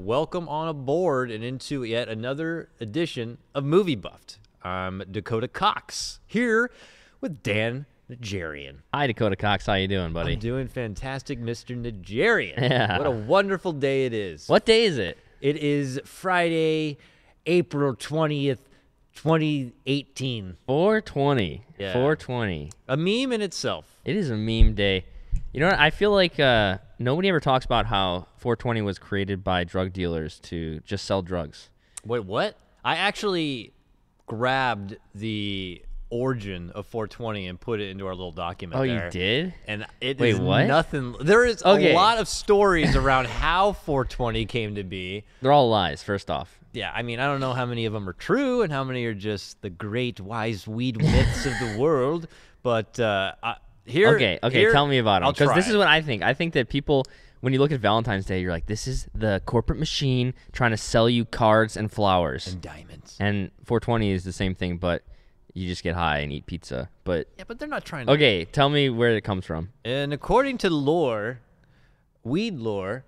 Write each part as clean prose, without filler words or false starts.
welcome on aboard and into yet another edition of Movie Buffed. I'm Dakota Cox, here with Dan Nigerian. Hi, Dakota Cox. How you doing, buddy? I'm doing fantastic, Mr. Nigerian. Yeah. What a wonderful day it is. What day is it? It is Friday, April 20th, 2018. 420. Yeah. 420. A meme in itself. It is a meme day. You know what? I feel like nobody ever talks about how 420 was created by drug dealers to just sell drugs. Wait, what? I actually grabbed the origin of 420 and put it into our little document. Oh, there. you did? And it Wait, is what? nothing. There is Okay. a lot of stories around how 420 came to be. They're all lies, first off. Yeah, I mean, I don't know how many of them are true and how many are just the great wise weed myths of the world, but here. Okay, here, tell me about them. I'll Because try. this is what I think. I think that people, when you look at Valentine's Day, you're like, this is the corporate machine trying to sell you cards and flowers. And diamonds. And 420 is the same thing, but you just get high and eat pizza. But Yeah, but they're not trying to. okay, tell me where it comes from. And according to lore, weed lore,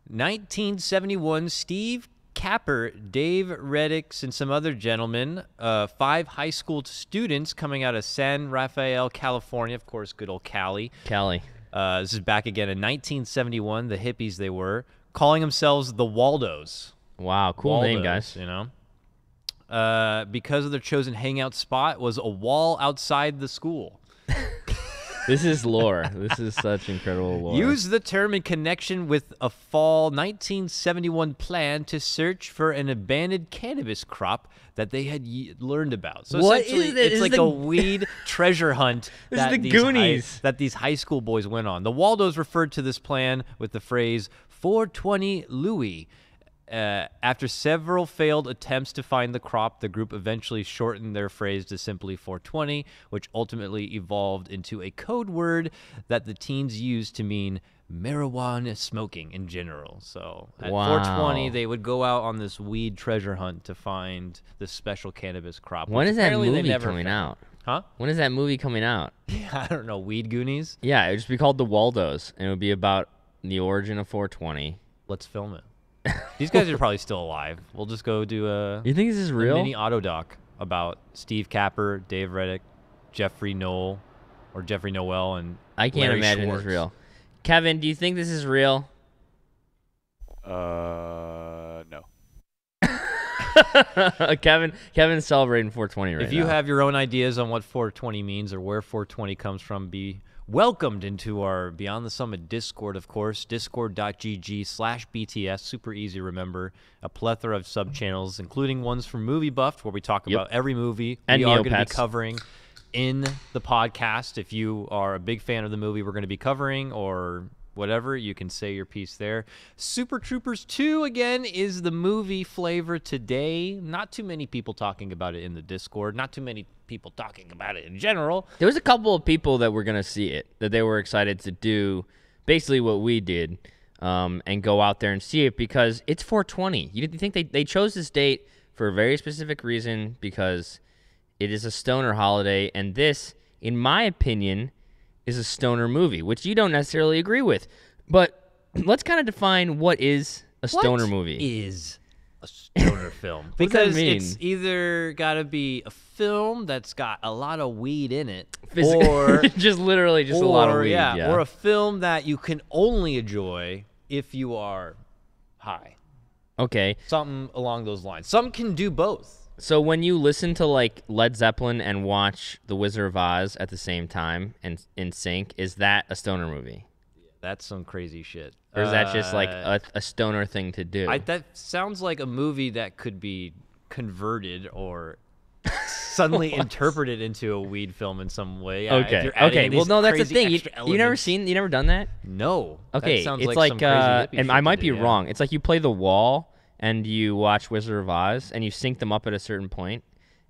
1971, Steve Capper, Dave Reddix, and some other gentlemen, 5 high school students coming out of San Rafael, California, of course, good old Cali. Cali. This is back again in 1971, the hippies they were, calling themselves the Waldos. Wow, cool name, Waldos, guys. You know? Because of their chosen hangout spot was a wall outside the school. This is lore. This is such incredible lore. Use the term in connection with a fall 1971 plan to search for an abandoned cannabis crop that they had learned about. So What essentially, is it? it's Is like the- a weed treasure hunt This is that, the these Goonies. that these high school boys went on. The Waldos referred to this plan with the phrase 420 Louis. After several failed attempts to find the crop, the group eventually shortened their phrase to simply 420, which ultimately evolved into a code word that the teens used to mean marijuana smoking in general. So at Wow. 420, they would go out on this weed treasure hunt to find this special cannabis crop. When which is that apparently they movie never coming found. out? Huh? When is that movie coming out? I don't know. Weed Goonies? Yeah, it would just be called The Waldos, and it would be about the origin of 420. Let's film it. These guys are probably still alive. We'll just go do a You think this is a real? mini auto doc about Steve Capper, Dave Reddick, Jeffrey Noel, and I can't Larry imagine Schwartz. it's real. Kevin, do you think this is real? No. Kevin's celebrating 420 right now. If you have your own ideas on what 420 means or where 420 comes from, be welcomed into our Beyond the Summit Discord, of course, discord.gg/BTS. Super easy to remember. A plethora of sub-channels, including ones from Movie Buffed, where we talk Yep. about every movie And we are going to be Neopets. covering in the podcast. If you are a big fan of the movie we're going to be covering or whatever, you can say your piece there. Super Troopers 2, again, is the movie flavor today. Not too many people talking about it in the Discord. Not too many people talking about it in general. There was a couple of people that were going to see it, that they were excited to do basically what we did and go out there and see it because it's 420. You think they chose this date for a very specific reason because it is a stoner holiday, and this, in my opinion, is a stoner movie, which you don't necessarily agree with. But let's kind of define what is a stoner movie. Is a stoner film? What does that Because mean? it's either got to be a film that's got a lot of weed in it, Physical- or just literally just a lot of weed. Yeah. or a film that you can only enjoy if you are high. Okay. Something along those lines. Some can do both. So when you listen to like Led Zeppelin and watch The Wizard of Oz at the same time and in sync, is that a stoner movie? That's some crazy shit. Or is that just like a stoner thing to do? That sounds like a movie that could be converted or suddenly interpreted into a weed film in some way. Yeah, if Okay. you're adding Okay. in Well, these no, that's the crazy thing. extra You never elements. you never done that? No. Okay. That sounds It's like like some crazy hippie and shit I to might be do, yeah. wrong. It's like you play The Wall and you watch Wizard of Oz and you sync them up at a certain point,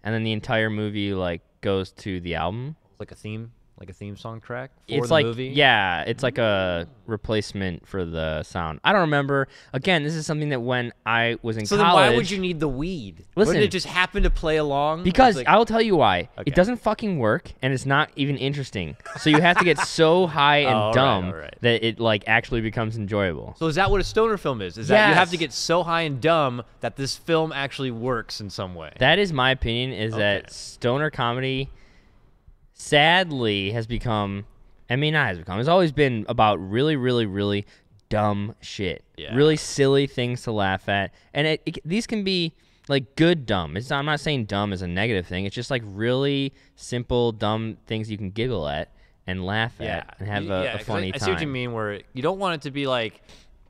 and then the entire movie like goes to the album. Like a theme. like a theme song track for It's the like, movie? yeah, it's like a replacement for the sound. I don't remember. Again, this is something that when I was in So college. then why would you need the weed? Listen, Wouldn't it just happen to play along? Because Like, I will tell you why. Okay. It doesn't fucking work, and it's not even interesting. So you have to get so high and all right, dumb all right. that it like actually becomes enjoyable. So is that what a stoner film is? Is that you have to Yes. get so high and dumb that this film actually works in some way? That is my opinion. Is that stoner comedy, sadly, has become. I mean, not has become. It's always been about really, really, really dumb shit. Yeah. Really silly things to laugh at, and these can be like good dumb. I'm not saying dumb is a negative thing. It's just like really simple dumb things you can giggle at and laugh at and have a 'cause funny I time. see what you mean, where you don't want it to be like,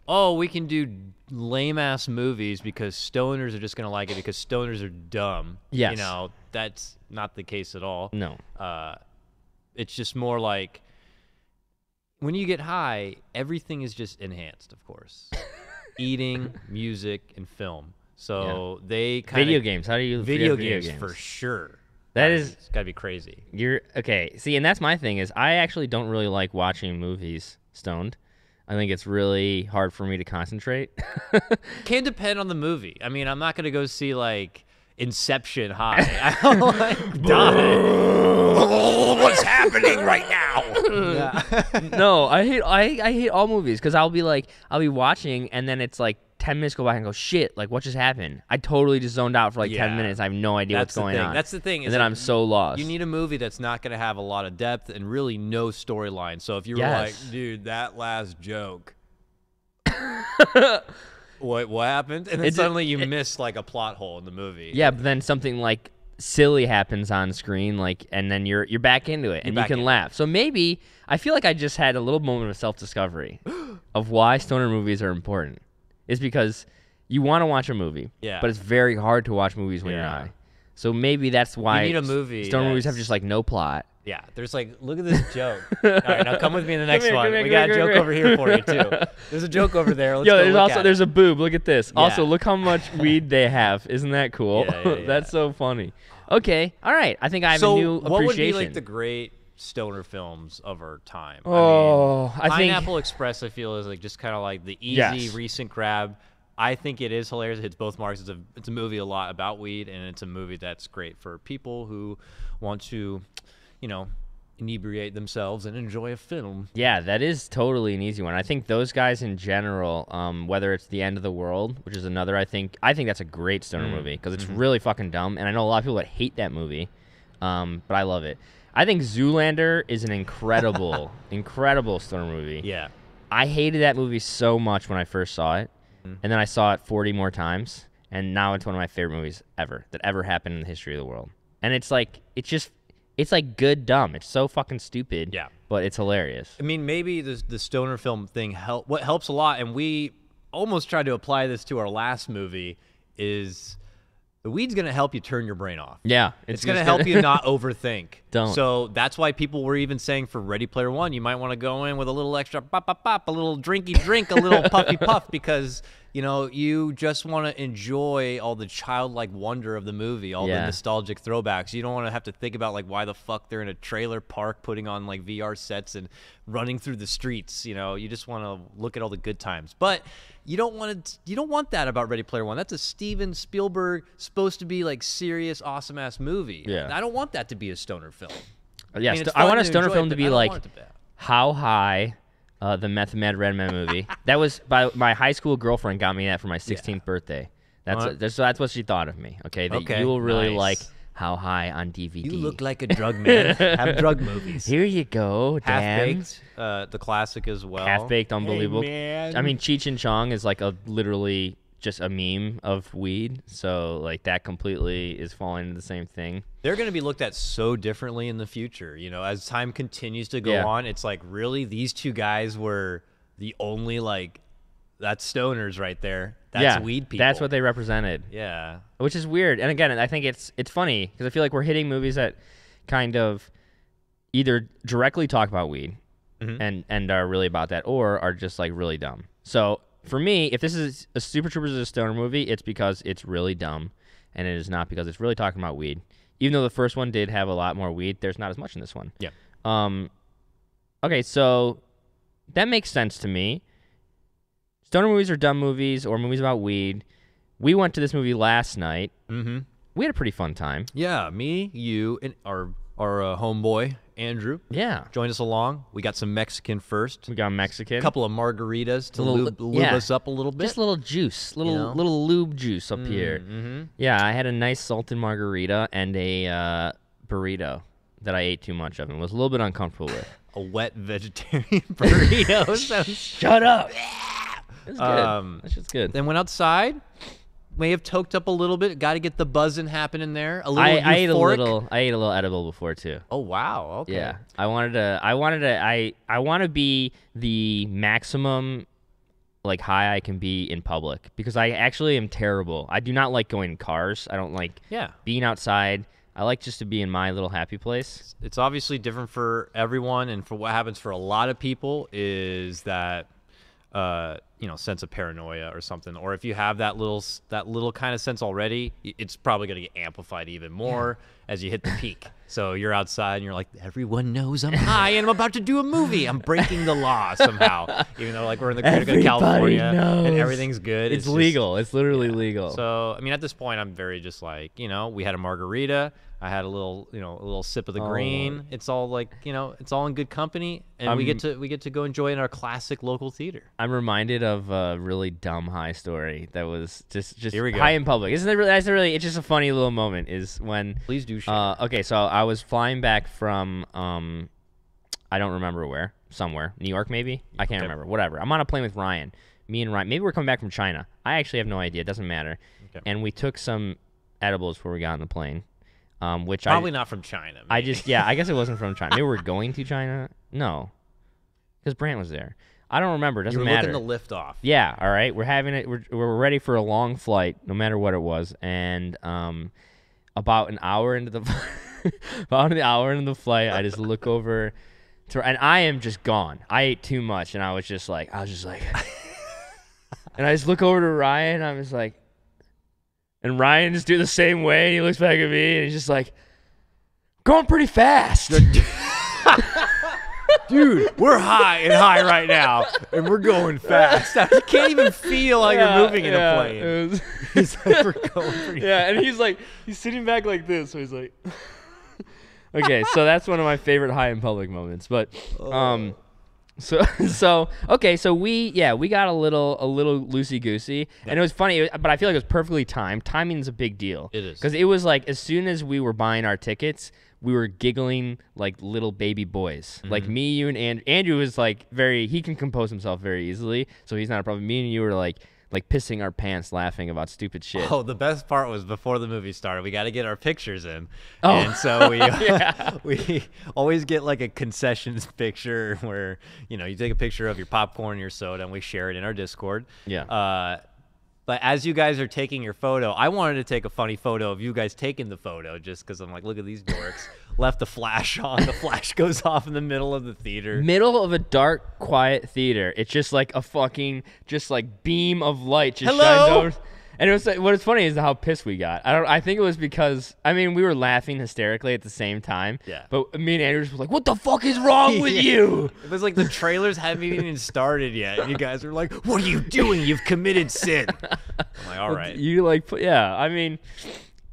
oh, we can do lame-ass movies because stoners are just going to like it because stoners are dumb. Yes. You know, that's not the case at all. No. It's just more like when you get high, everything is just enhanced, of course. Eating, music, and film. So they kind of... Video games. How do you Video video games, for sure. That is... It's got to be crazy. You're okay. See, and that's my thing is I actually don't really like watching movies stoned. I think it's really hard for me to concentrate. Can depend on the movie. I mean, I'm not going to go see, like, Inception high. I don't like die. What's happening right now? No, I hate all movies because I'll be watching and then it's like 10 minutes go by and go, shit, like what just happened? I totally just zoned out for like 10 minutes. I have no idea what's going on. That's the thing. And then I'm so lost. You need a movie that's not going to have a lot of depth and really no storyline. So if you were like, dude, that last joke, what happened? And then suddenly you miss like a plot hole in the movie. Yeah, but then something like silly happens on screen, like, and then you're back into it and you can laugh. So maybe I feel like I just had a little moment of self-discovery of why stoner movies are important. Is because you want to watch a movie, but it's very hard to watch movies when you're high. So maybe that's why you need a movie stoner movies have just like no plot. Yeah, there's like, look at this joke. All right, now come with me in the next one. We got a joke over here for you too. There's a joke over there. Let's go There's a boob. Look at this. Yeah. Also, look how much weed they have. Isn't that cool? Yeah. That's so funny. Okay, all right. I think I have a new appreciation. So what would be like the great stoner films of our time? Oh, I mean, Pineapple Express, I feel, is like just kind of like the easy recent grab. I think it is hilarious. It hits both marks. It's a movie a lot about weed, and it's a movie that's great for people who want to, you know, inebriate themselves and enjoy a film. Yeah, that is totally an easy one. I think those guys in general, whether it's The End of the World, which is another, I think that's a great stoner movie because it's really fucking dumb, and I know a lot of people that hate that movie, but I love it. I think Zoolander is an incredible, incredible stoner movie. Yeah. I hated that movie so much when I first saw it, and then I saw it 40 more times, and now it's one of my favorite movies that ever happened in the history of the world. And it's like good dumb. It's so fucking stupid. Yeah. But it's hilarious. I mean, maybe the stoner film thing what helps a lot, and we almost tried to apply this to our last movie, is the weed's going to help you turn your brain off. Yeah. It's going to help you not overthink. Don't. So that's why people were even saying for Ready Player One, you might want to go in with a little extra pop, pop, pop, a little drinky drink, a little puffy puff, because, you know, you just want to enjoy all the childlike wonder of the movie, all the nostalgic throwbacks. You don't want to have to think about, like, why the fuck they're in a trailer park putting on, like, VR sets and running through the streets. You know, you just want to look at all the good times. But you don't want that about Ready Player One. That's a Steven Spielberg, supposed to be, like, serious, awesome-ass movie. Yeah. I don't want that to be a stoner film. Yeah, I mean, I want a stoner enjoy film it, to but be I don't like want it to be. How High, the Method Man Redman movie. That was by my high school girlfriend got me that for my 16th birthday. That's what she thought of me. Okay, that you will really like How High on DVD. You look like a drug man. Have drug movies. Here you go, Dan. Half-Baked, the classic as well. Half-Baked, unbelievable. Hey, man. I mean, Cheech and Chong is like literally just a meme of weed, so like that completely is falling into the same thing. They're going to be looked at so differently in the future. You know, as time continues to go on, it's like, really, these two guys were the only, like, that's stoners right there. That's weed people. That's what they represented. Yeah. Which is weird. And again, I think it's funny because I feel like we're hitting movies that kind of either directly talk about weed and are really about that, or are just like really dumb. So for me, if this is a Super Troopers is a stoner movie, it's because it's really dumb, and it is not because it's really talking about weed. Even though the first one did have a lot more weed, there's not as much in this one. Yeah. Okay, so that makes sense to me. Stoner movies are dumb movies or movies about weed. We went to this movie last night. Mm-hmm. We had a pretty fun time. Yeah, me, you, and our homeboy Andrew. Yeah, Joined us along. We got some Mexican first. we got Mexican. A couple of margaritas to lube yeah. us up a little bit. Just a little juice, know? little lube juice up here. Mm-hmm. Yeah, I had a nice salted margarita and a burrito that I ate too much of and was a little bit uncomfortable with. A wet vegetarian burrito. Sounds... Shut up. It's good. That shit's good. Then went outside. May have toked up a little bit. Got to get the buzzing happening there. A little I ate a euphoric. I ate a little edible before too. Oh wow. Okay. Yeah, I want to be the maximum like high I can be in public because I actually am terrible. I do not like going in cars. I don't like being outside. I like just to be in my little happy place. It's obviously different for everyone, and for what happens for a lot of people is that sense of paranoia or something. Or if you have that little kind of sense already, it's probably going to get amplified even more as you hit the peak. So you're outside and you're like, everyone knows I'm high and I'm about to do a movie. I'm breaking the law somehow, even though like we're in the greater good of California and everything's good. It's legal. It's literally legal. So I mean, at this point, I'm very just like, we had a margarita. I had a little sip of the green. It's all like, it's all in good company, and we get to go enjoy in our classic local theater. I'm reminded of a really dumb high story that was just Here we go. high in public. Isn't it really? That's really. It's just a funny little moment. Is when. Please do share. Okay, so I was flying back from I don't remember where, somewhere, New York maybe. I can't remember. Whatever. I'm on a plane with Ryan. Me and Ryan. Maybe we're coming back from China. I actually have no idea. It doesn't matter. Okay. And we took some edibles before we got on the plane. Which probably not from China. Maybe. I guess it wasn't from China. Maybe we're going to China. No, because Brant was there. I don't remember. It doesn't matter. You're looking to lift off. Yeah. All right. We're having it. We're ready for a long flight, no matter what it was. And about an hour into the flight, I just look over and I am just gone. I ate too much, and I was just like, and I just look over to Ryan. I was like. And Ryan just do the same way. And he looks back at me, and he's just like, going pretty fast. Dude, we're high right now, and we're going fast. You can't even feel like you're moving in a plane. He's like, we're going pretty fast. And he's sitting back like this, so he's like, okay, so that's one of my favorite high in public moments. But, So we got a little loosey goosey, and it was funny, but I feel like it was perfectly timed. Timing is a big deal. It is, because it was like as soon as we were buying our tickets, we were giggling like little baby boys. Mm-hmm. Like me, you, and Andrew is like he can compose himself very easily, so he's not a problem. Me and you were like pissing our pants laughing about stupid shit. Oh, the best part was before the movie started, we got to get our pictures in. Oh. And so we always get like a concessions picture where, you take a picture of your popcorn, your soda, and we share it in our Discord. Yeah. But as you guys are taking your photo, I wanted to take a funny photo of you guys taking the photo just because I'm like, look at these dorks. Left the flash on. The flash goes off in the middle of the theater. Middle of a dark, quiet theater. It's just like a fucking, beam of light just shines over. And it was like, what's funny is how pissed we got. I think it was because, we were laughing hysterically at the same time. Yeah. But me and Andrew just were like, what the fuck is wrong with you? It was like the trailers hadn't even started yet. And you guys were like, what are you doing? You've committed sin. I'm like, all right.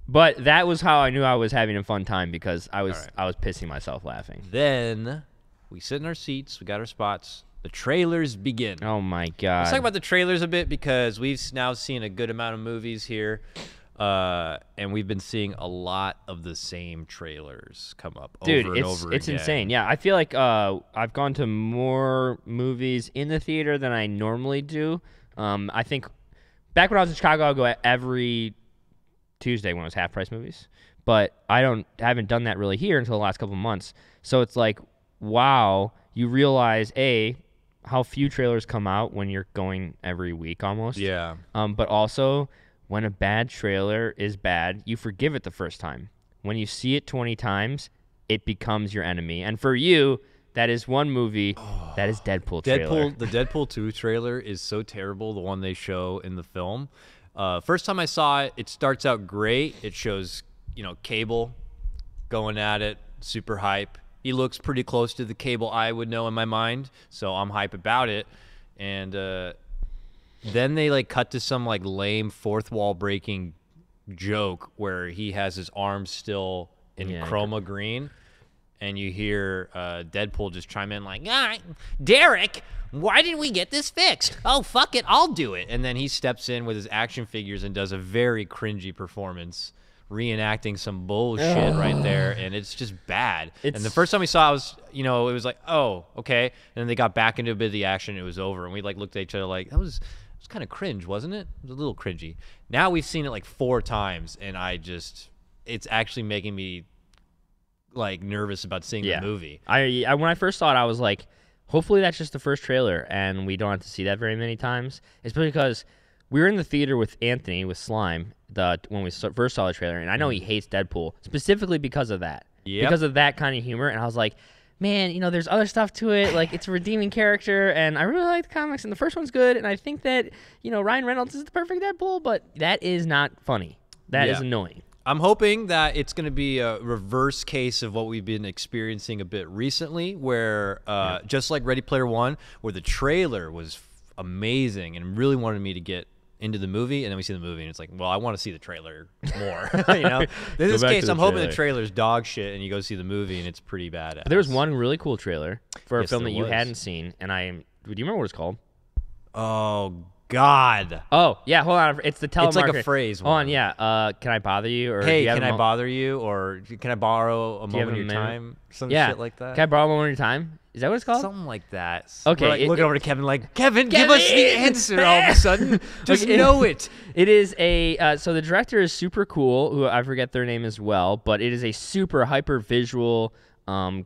But that was how I knew I was having a fun time because I was pissing myself laughing. Then we sit in our seats. We got our spots. The trailers begin. Oh, my God. Let's talk about the trailers a bit because we've now seen a good amount of movies here, and we've been seeing a lot of the same trailers come up over and over again. It's insane. Yeah, I feel like I've gone to more movies in the theater than I normally do. I think back when I was in Chicago, I'd go every Tuesday when it was half-price movies, but I haven't done that really here until the last couple of months. So it's like, wow, you realize, how few trailers come out when you're going every week almost. Yeah. But also, when a bad trailer is bad, you forgive it the first time. When you see it 20 times, it becomes your enemy. And for you, that is one movie that is Deadpool trailer. The Deadpool 2 trailer is so terrible, the one they show in the film. First time I saw it, it starts out great. It shows, Cable going at it, super hype. he looks pretty close to the Cable I would know in my mind, so I'm hype about it. And then they like cut to some like lame fourth wall breaking joke where he has his arms still in chroma green, and you hear Deadpool just chime in like, Derek, why didn't we get this fixed? Oh, fuck it, I'll do it. And then he steps in with his action figures and does a very cringy performance, reenacting some bullshit right there, and it's just bad. And the first time we saw it, was, it was like, oh, okay. And then they got back into a bit of the action, and it was over, and we like looked at each other like, it was kind of cringe, wasn't it? It was a little cringy. Now we've seen it like 4 times, and it's actually making me like nervous about seeing the movie. I when I first saw it, I was like, hopefully that's just the first trailer, and we don't have to see that very many times. Especially because we were in the theater with Anthony with Slime when we first saw the trailer, and I know he hates Deadpool specifically because of that, because of that kind of humor. And I was like, man, there's other stuff to it. Like, it's a redeeming character, and I really like the comics, and the first one's good, and I think that, Ryan Reynolds is the perfect Deadpool, but that is not funny. That is annoying. I'm hoping that it's going to be a reverse case of what we've been experiencing a bit recently, where just like Ready Player One, where the trailer was amazing and really wanted me to get into the movie, and then we see the movie, and it's like, well, I want to see the trailer more. In this case, I'm hoping the trailer's dog shit, and you go see the movie, and it's pretty badass. There was one really cool trailer for a film that you hadn't seen, and do you remember what it's called? Oh, God. Oh, yeah, hold on. It's the telemarketer. It's like a phrase. Hold on, yeah. Can I bother you? Or hey, can I bother you? Or can I borrow a moment of your time? Some shit like that. Can I borrow a moment of your time? Is that what it's called? Something like that. Okay. We're like looking over to Kevin like, Kevin, give us the answer all of a sudden. Just know it. It is so the director is super cool, who I forget their name as well, but it is a super hyper visual,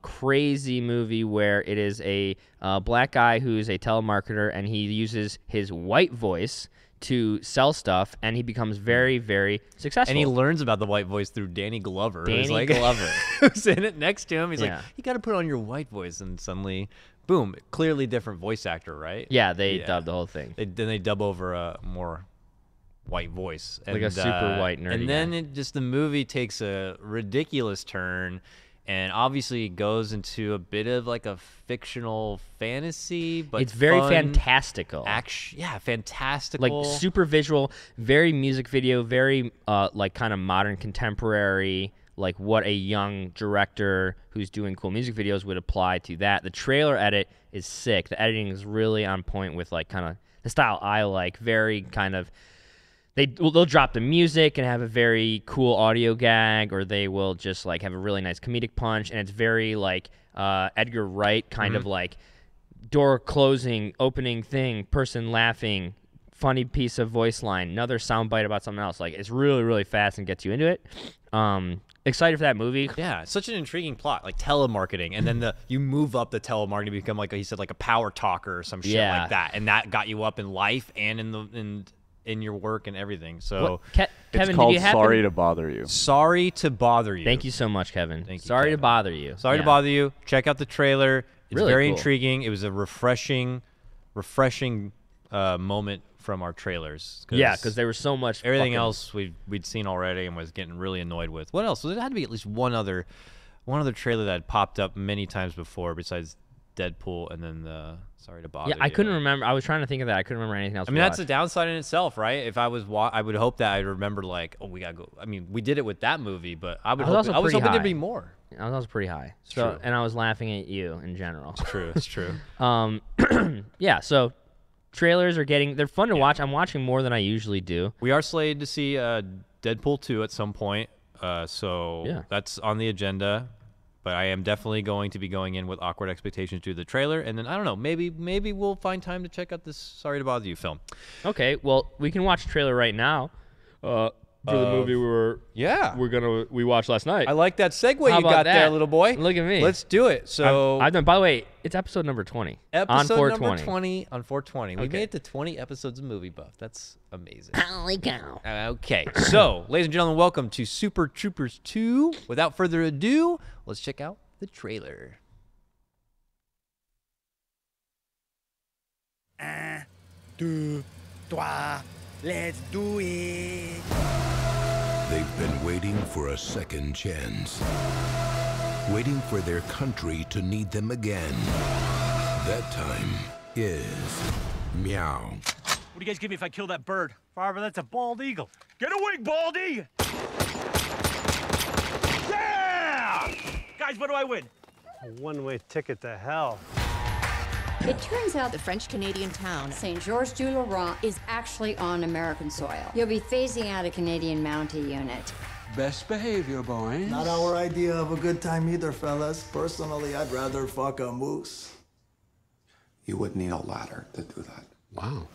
crazy movie where it is a black guy who's a telemarketer, and he uses his white voice to sell stuff, and he becomes very, very successful. And he learns about the white voice through Danny Glover. Glover. Who's in it next to him. He's like, you got to put on your white voice, and suddenly, boom, clearly different voice actor, right? Yeah, they dubbed the whole thing. Then they dub over a more white voice. Like a super white nerdy And then the movie takes a ridiculous turn, and obviously it goes into a bit of like a fictional fantasy, but it's very fantastical. Fantastical. Like super visual, very music video, very like kind of modern contemporary, like what a young director who's doing cool music videos would apply to that. The trailer edit is sick. The editing is really on point with like kind of the style I like, very kind of. They'll drop the music and have a very cool audio gag, or they will just like have a really nice comedic punch, and it's very like Edgar Wright kind of like door closing, opening thing, person laughing, funny piece of voice line, another soundbite about something else. Like, it's really, really fast and gets you into it. Excited for that movie. Yeah, it's such an intriguing plot, like telemarketing, and then you move up the telemarketing to become like he said, like a power talker or some shit like that, and that got you up in life and in your work and everything. So Kevin, it's called Sorry to Bother You. Sorry to Bother You. Thank you so much, Kevin. Thank you, Sorry Kevin. to bother you. Sorry to bother you. Check out the trailer. It's really very cool. intriguing. It was a refreshing moment from our trailers. Because there was so much. Everything else we'd seen already and was getting really annoyed with. What else? So there had to be at least one other trailer that had popped up many times before besides Deadpool and then the Sorry to Bother You. Yeah, I couldn't remember. I was trying to think of that. I couldn't remember anything else. I mean, that's the downside in itself, right? If I was, I would hope that I'd remember like, oh, we gotta go. I mean, we did it with that movie, but I was hoping there'd be more. I was also pretty high. True. And I was laughing at you in general. It's true. It's true. Yeah. So trailers they're fun to watch. I'm watching more than I usually do. We are slated to see Deadpool 2 at some point. So that's on the agenda. But I am definitely going to be going in with awkward expectations due to the trailer. And then, I don't know, maybe we'll find time to check out this Sorry to Bother You film. Okay, well, we can watch the trailer right now for the movie we watched last night. I like that segue you got there, little boy. Look at me. Let's do it. So I've done. By the way, it's episode number 20. Episode number 20 on 420. We made it to 20 episodes of Movie Buff. That's amazing. Holy cow. Okay, so, ladies and gentlemen, welcome to Super Troopers 2. Without further ado, let's check out the trailer. 1, 2, 3, let's do it. They've been waiting for a second chance. waiting for their country to need them again. That time is meow. What do you guys give me if I kill that bird? Farver, that's a bald eagle. Get a wing, Baldy! Yeah! Guys, what do I win? A one-way ticket to hell. It turns out the French-Canadian town, Saint-Georges-du-Laurent, is actually on American soil. You'll be phasing out a Canadian Mountie unit. Best behavior, boys. Not our idea of a good time either, fellas. Personally, I'd rather fuck a moose. You would need a ladder to do that. Wow.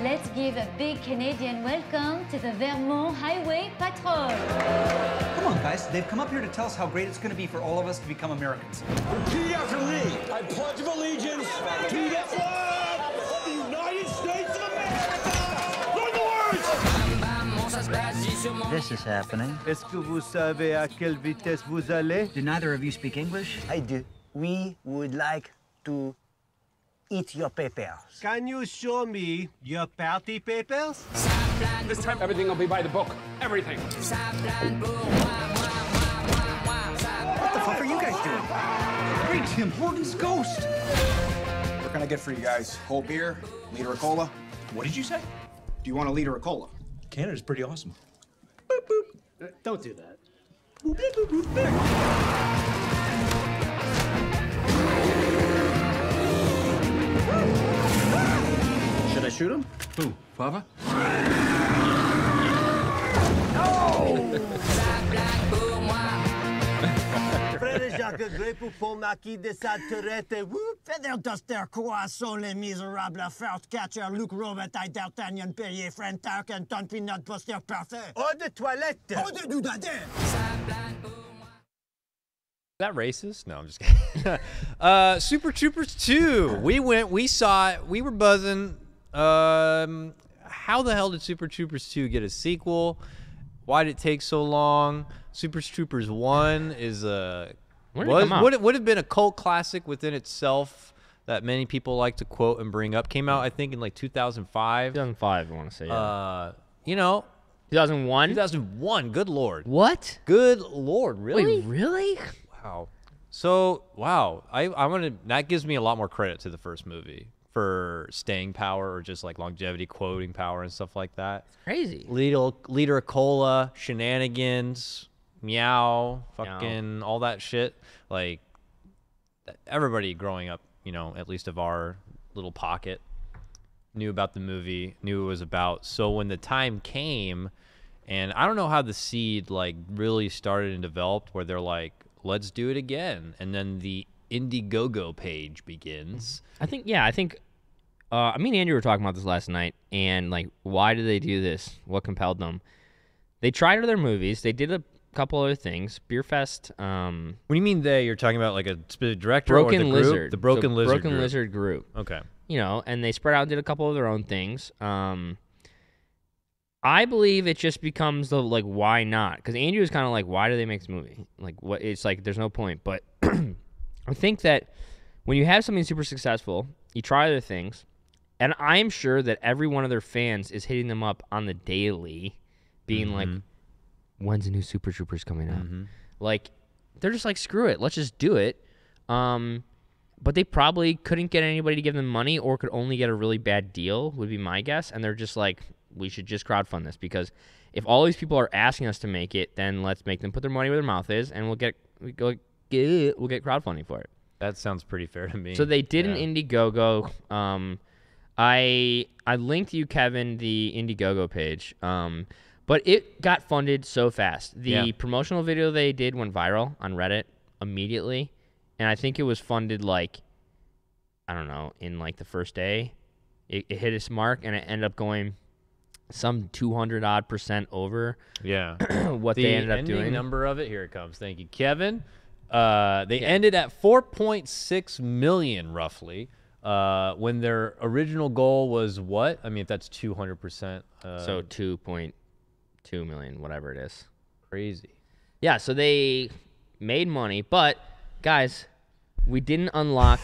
Let's give a big Canadian welcome to the Vermont Highway Patrol. Come on, guys. They've come up here to tell us how great it's going to be for all of us to become Americans. Repeat after me. I pledge allegiance to the flag of the United States of America. Learn the words! This is happening. Est-ce que vous savez à quelle vitesse vous allez? Do neither of you speak English? I do. We would like to eat your papers. Can you show me your party papers? This time, everything will be by the book. Everything. What the fuck are you guys doing? Great Tim Horton's ghost. What can I get for you guys? Cold beer? Liter of cola? What did you say? Do you want a liter of cola? Canada's pretty awesome. Boop, boop. Don't do that. Boop, boop, boop, boop. Should I shoot him? Who, Father? Frère Jacques Grey pour Marquis de Saturette. Feather duster, croissant, les misérables, fart catcher, Luke Robitaille, D'Artagnan, Perrier, Friend Tarkin, Ton Peanut Buster, parfait. Eau de toilette. Eau de doudadin. Is that racist? No, I'm just kidding. Super Troopers 2. We saw it. We were buzzing. How the hell did Super Troopers 2 get a sequel? Why did it take so long? Super Troopers 1 is would have been a cult classic within itself that many people like to quote and bring up. Came out, I think, in like 2005. 2005, I want to say. Yeah. 2001. 2001. Good lord. What? Good lord. Really? Wait, really? Wow. So, wow. I want to. That gives me a lot more credit to the first movie for staying power or just like longevity, quoting power, and stuff like that. It's crazy. Liter of cola, shenanigans, meow, fucking all that shit. Like everybody growing up, at least of our little pocket, knew about the movie, knew it was about. So when the time came, and I don't know how the seed like really started and developed, where they're like, let's do it again, and then the Indiegogo page begins. I think me and Andrew were talking about this last night, and like, why did they do this? What compelled them? They tried other movies. They did a couple other things. Beer Fest. When you mean they, you're talking about like a specific director Broken or the Lizard. group? The Broken Lizard Broken group. Lizard group. Okay. And they spread out and did a couple of their own things. I believe it just becomes the like, why not? Because Andrew was kind of like, why do they make this movie? Like, what? It's like there's no point. But I think that when you have something super successful, you try other things, and I'm sure that every one of their fans is hitting them up on the daily, being like, when's the new Super Troopers coming out? Like, they're just like, screw it, let's just do it. But they probably couldn't get anybody to give them money, or could only get a really bad deal, would be my guess. And they're just like, we should just crowdfund this, because if all these people are asking us to make it, then let's make them put their money where their mouth is, and we'll get crowdfunding for it. That sounds pretty fair to me. So they did an Indiegogo. I linked you, Kevin, the Indiegogo page. But it got funded so fast. The promotional video they did went viral on Reddit immediately, and I think it was funded like, I don't know, in like the first day. It hit its mark, and it ended up going some 200% over what they ended up doing. The number of it, here it comes. Thank you, Kevin. They ended at 4.6 million roughly, when their original goal was what? I mean, if that's 200%. So 2.2 million, whatever it is. Crazy. Yeah, so they made money, but guys, we didn't unlock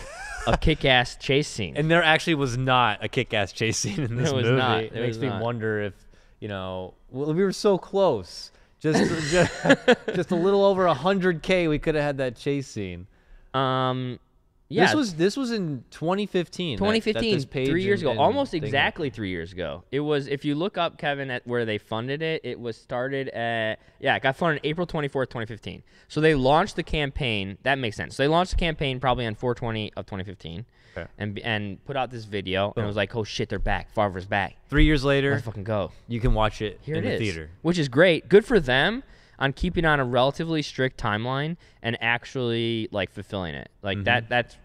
a kick-ass chase scene. And there actually was not a kick-ass chase scene in this movie. Not. It makes me wonder if, we were so close. just a little over 100K, we could have had that chase scene. Yeah. This was in 2015. 2015, this page 3 years ago, and almost thing. exactly 3 years ago. It was, if you look up, Kevin, at where they funded it, it was started at, it got funded April 24th, 2015. So they launched the campaign. That makes sense. So they launched the campaign probably on 4/20 of 2015. Okay. And put out this video, and it was like, oh shit, they're back. Favre's back. 3 years later, let's fucking go. You can watch it Here in it the is, theater. which is great. Good for them on keeping on a relatively strict timeline and actually like fulfilling it. Like that's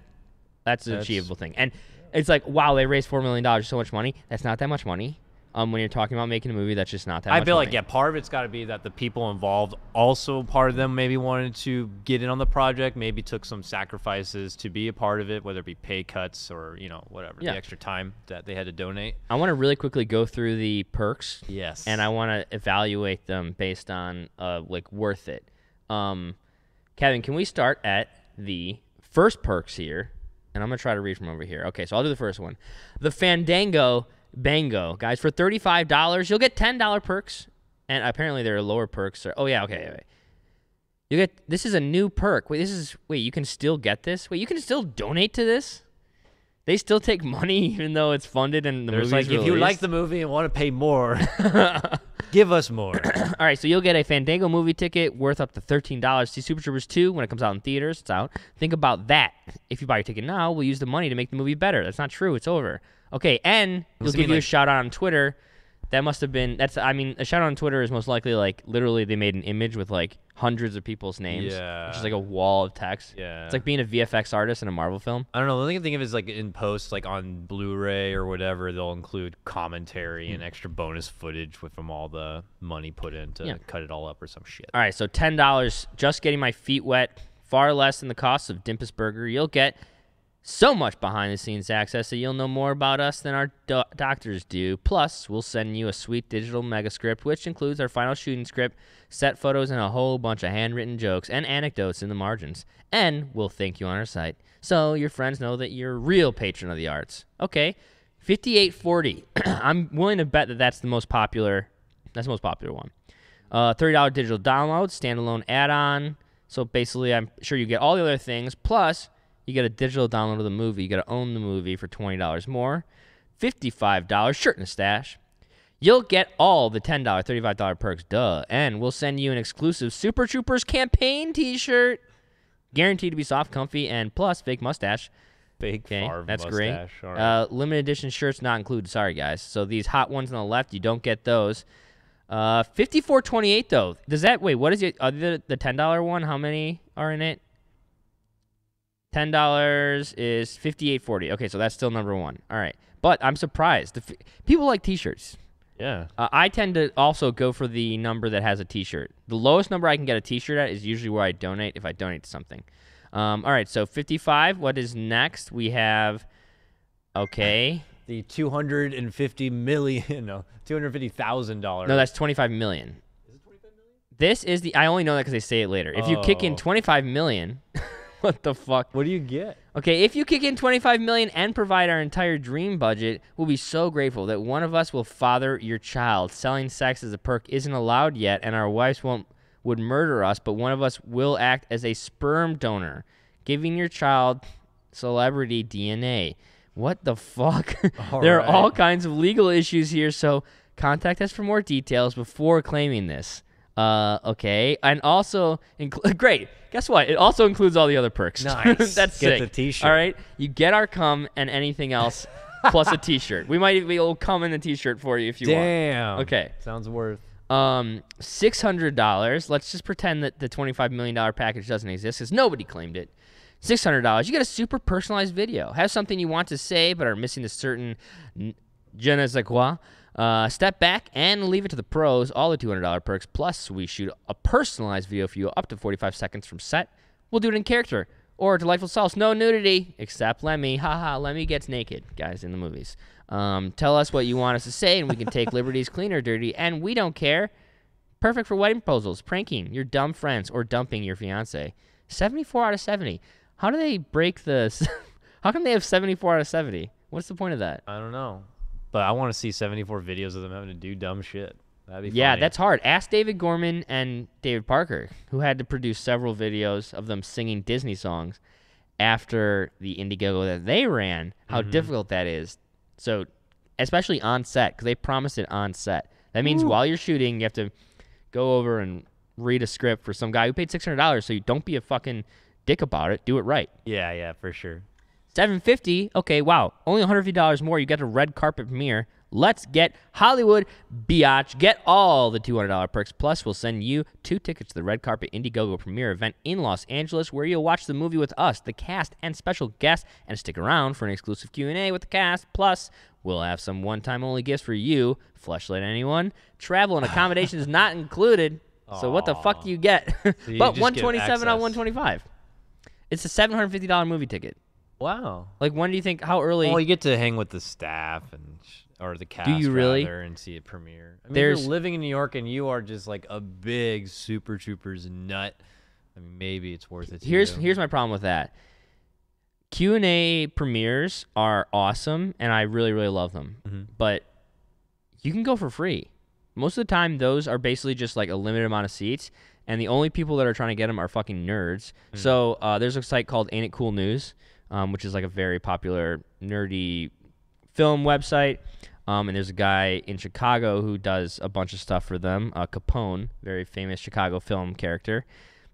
an achievable thing. And it's like, wow, they raised $4 million, so much money. That's not that much money. When you're talking about making a movie, that's just not that much I feel money. like, yeah, part of it's got to be that the people involved, also part of them maybe wanted to get in on the project, maybe took some sacrifices to be a part of it, whether it be pay cuts or, whatever, the extra time that they had to donate. I want to really quickly go through the perks. Yes. And I want to evaluate them based on, worth it. Kevin, can we start at the first perks here? And I'm going to try to read from over here. Okay, so I'll do the first one. The Fandango Bango. Guys, for $35, you'll get $10 perks. And apparently there are lower perks. Okay. This is a new perk. Wait, you can still get this? Wait, you can still donate to this? They still take money even though it's funded and the movie's released? If you like the movie and want to pay more, give us more. All right, so you'll get a Fandango movie ticket worth up to $13. See Super Troopers 2 when it comes out in theaters. It's out. Think about that. If you buy your ticket now, we'll use the money to make the movie better. That's not true. It's over. Okay, and we'll give you a shout out on Twitter. That must have been, a shout out on Twitter is most likely literally they made an image with hundreds of people's names. Yeah. Which is like a wall of text. Yeah. It's like being a VFX artist in a Marvel film. I don't know. The only thing of it is in post, on Blu-ray or whatever, they'll include commentary and extra bonus footage from all the money put in to cut it all up or some shit. All right, so $10, just getting my feet wet, far less than the cost of Dimpus Burger. You'll get so much behind-the-scenes access that you'll know more about us than our doctors do. Plus, we'll send you a sweet digital mega script, which includes our final shooting script, set photos, and a whole bunch of handwritten jokes and anecdotes in the margins. And we'll thank you on our site, so your friends know that you're a real patron of the arts. Okay, $58.40. I'm willing to bet that that's the most popular. That's the most popular one. $30 digital download, standalone add-on. So basically, I'm sure you get all the other things. Plus, you get a digital download of the movie. You got to own the movie for $20 more. $55 shirt and a stash. You'll get all the $10, $35 perks, duh. And we'll send you an exclusive Super Troopers campaign t-shirt. Guaranteed to be soft, comfy, and plus fake mustache. Fake Favre that's mustache. great. All right. Limited edition shirts not included. Sorry, guys. So these hot ones on the left, you don't get those. $54.28 though. Does that what is it? The $10 one? How many are in it? $10 is $58.40. Okay, so that's still number one. All right, but I'm surprised. People like T-shirts. Yeah. I tend to also go for the number that has a T-shirt. The lowest number I can get a T-shirt at is usually where I donate if I donate to something. All right, so 55. What is next? We have. Okay. The $250,000. No, that's $25 million. Is it $25 million? This is the. I only know that because they say it later. If you kick in $25 million. What the fuck? What do you get? Okay, if you kick in $25 million and provide our entire dream budget, we'll be so grateful that one of us will father your child. Selling sex as a perk isn't allowed yet, and our wives would murder us, but one of us will act as a sperm donor, giving your child celebrity DNA. What the fuck? There are all kinds of legal issues here, so contact us for more details before claiming this. Okay, and also great. Guess what? It also includes all the other perks. Nice. That's get sick. the T-shirt. All right, you get our cum and anything else plus a T-shirt. We might even will come in the T-shirt for you if you want. Damn. Okay. Sounds worth. $600. Let's just pretend that the $25 million package doesn't exist because nobody claimed it. $600. You get a super personalized video. Have something you want to say but are missing a certain je ne sais quoi. Step back and leave it to the pros. All the $200 perks. Plus, we shoot a personalized video for you up to 45 seconds from set. We'll do it in character. Or delightful sauce. No nudity, except Lemmy. Haha, Lemmy gets naked, guys, in the movies. Tell us what you want us to say, and we can take liberties clean or dirty, and we don't care. Perfect for wedding proposals, pranking your dumb friends, or dumping your fiance. 74 out of 70. How do they break this? How come they have 74 out of 70? What's the point of that? I don't know. But I want to see 74 videos of them having to do dumb shit. That'd be Yeah, funny. that's hard. Ask David Gorman and David Parker, who had to produce several videos of them singing Disney songs after the Indiegogo that they ran, how difficult that is. So, especially on set, because they promised it on set. That means while you're shooting, you have to go over and read a script for some guy who paid $600, so you don't be a fucking dick about it. Do it right. Yeah, for sure. $750, okay, wow. Only $150 more. You get a red carpet premiere. Let's get Hollywood, biatch. Get all the $200 perks. Plus, we'll send you 2 tickets to the Red Carpet Indiegogo premiere event in Los Angeles, where you'll watch the movie with us, the cast, and special guests, and stick around for an exclusive Q&A with the cast. Plus, we'll have some one-time only gifts for you. Fleshlight, anyone? Travel and accommodation is not included. So what the fuck do you get? So you But just get $127 on access. $125. It's a $750 movie ticket. Wow. Like, when do you think? How early? Well, you get to hang with the staff or the cast. you really? rather, and see it premiere. I mean, if There's- you're living in New York and you are just like a big Super Troopers nut, I mean, maybe it's worth it. To you. Here's my problem with that. Q&A premieres are awesome, and I really, really love them. But you can go for free. Most of the time, those are basically just like a limited amount of seats, and the only people that are trying to get them are fucking nerds. So there's a site called Ain't It Cool News, which is like a very popular nerdy film website. And there's a guy in Chicago who does a bunch of stuff for them, Capone, very famous Chicago film character.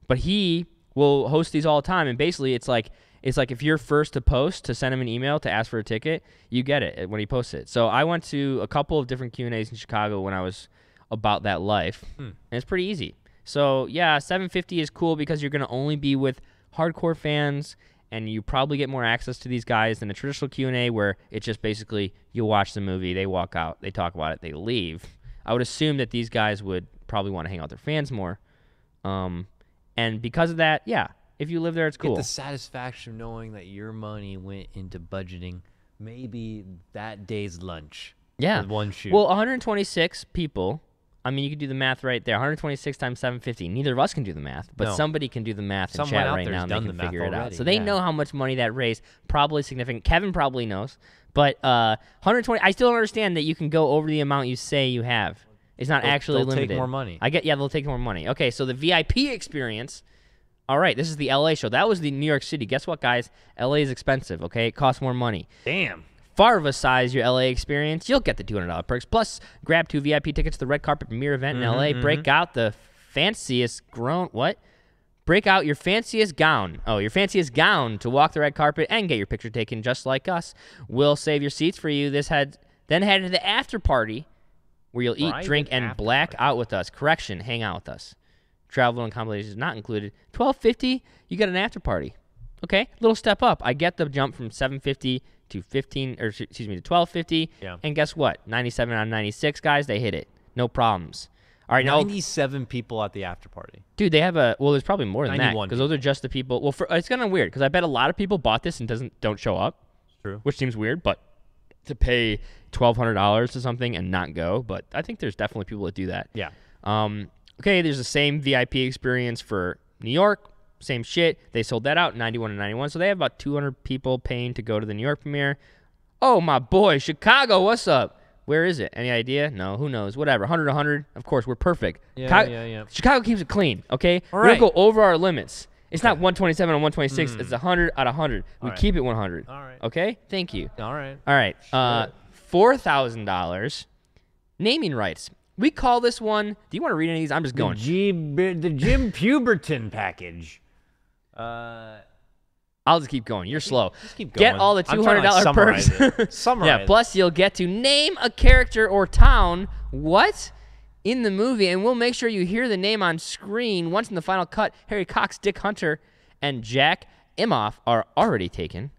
But he will host these all the time, and basically it's like if you're first to post to send him an email to ask for a ticket, you get it when he posts it. So I went to a couple of different Q&As in Chicago when I was about that life, and it's pretty easy. So yeah, $750 is cool because you're going to only be with hardcore fans, and you probably get more access to these guys than a traditional Q&A where it's just basically you watch the movie, they walk out, they talk about it, they leave. I would assume that these guys would probably want to hang out with their fans more. And because of that, yeah, if you live there, it's cool. Get the satisfaction of knowing that your money went into budgeting maybe that day's lunch. Yeah. With one shoot. Well, 126 people. I mean, you can do the math right there. 126 times 750. Neither of us can do the math, but No. somebody can do the math in Someone chat out right there's now, and they done can the math figure it out. already, So they yeah. know how much money that raised. Probably significant. Kevin probably knows. But 120. I still don't understand that you can go over the amount you say you have. It's not actually they'll limited. take more money. They'll take more money. Okay, so the VIP experience. All right, this is the LA show. That was the New York City. Guess what, guys? LA is expensive, okay? It costs more money. Damn. Farva-size your LA experience, you'll get the $200 perks. Plus, grab 2 VIP tickets to the Red Carpet premiere event in LA. Break out the fanciest Break out your fanciest gown. Oh, your fanciest gown to walk the red carpet and get your picture taken just like us. We'll save your seats for you. Then head to the after party where you'll eat, drink, and black out with us. Correction, hang out with us. Travel and accommodations not included. $12.50, you get an after party. Okay, little step up. I get the jump from $750 to $12.50. Yeah. And guess what? 97 out of 96 guys, they hit it. No problems. All right, now 97 people at the after party. dude, they have there's probably more than that 91 because those are just the people. Well, it's kind of weird because I bet a lot of people bought this and don't show up. True. Which seems weird, but to pay $1,200 to something and not go, but I think there's definitely people that do that. Yeah. Okay, there's the same VIP experience for New York. Same shit. They sold that out 91 and 91, so they have about 200 people paying to go to the New York premiere. Oh, my boy, Chicago, what's up? Where is it? Any idea? No, who knows? Whatever. 100 100. Of course, we're perfect. Yeah. Chicago keeps it clean, okay? All We're right. going to go over our limits. It's not 127 and 126. It's 100 out of 100. We right. keep it 100. All right. Okay? Thank you. All right. All right. $4,000 naming rights. We call this one. Do you want to read any of these? I'm just going. The Jim Puberton package. I'll just keep going. You're slow. Just keep Get going. all the I'm trying to, $200 perks. summarize it. Summarize Yeah, it. plus you'll get to name a character or town. What? In the movie, and we'll make sure you hear the name on screen. Once in the final cut, Harry Cox, Dick Hunter, and Jack Imhoff are already taken.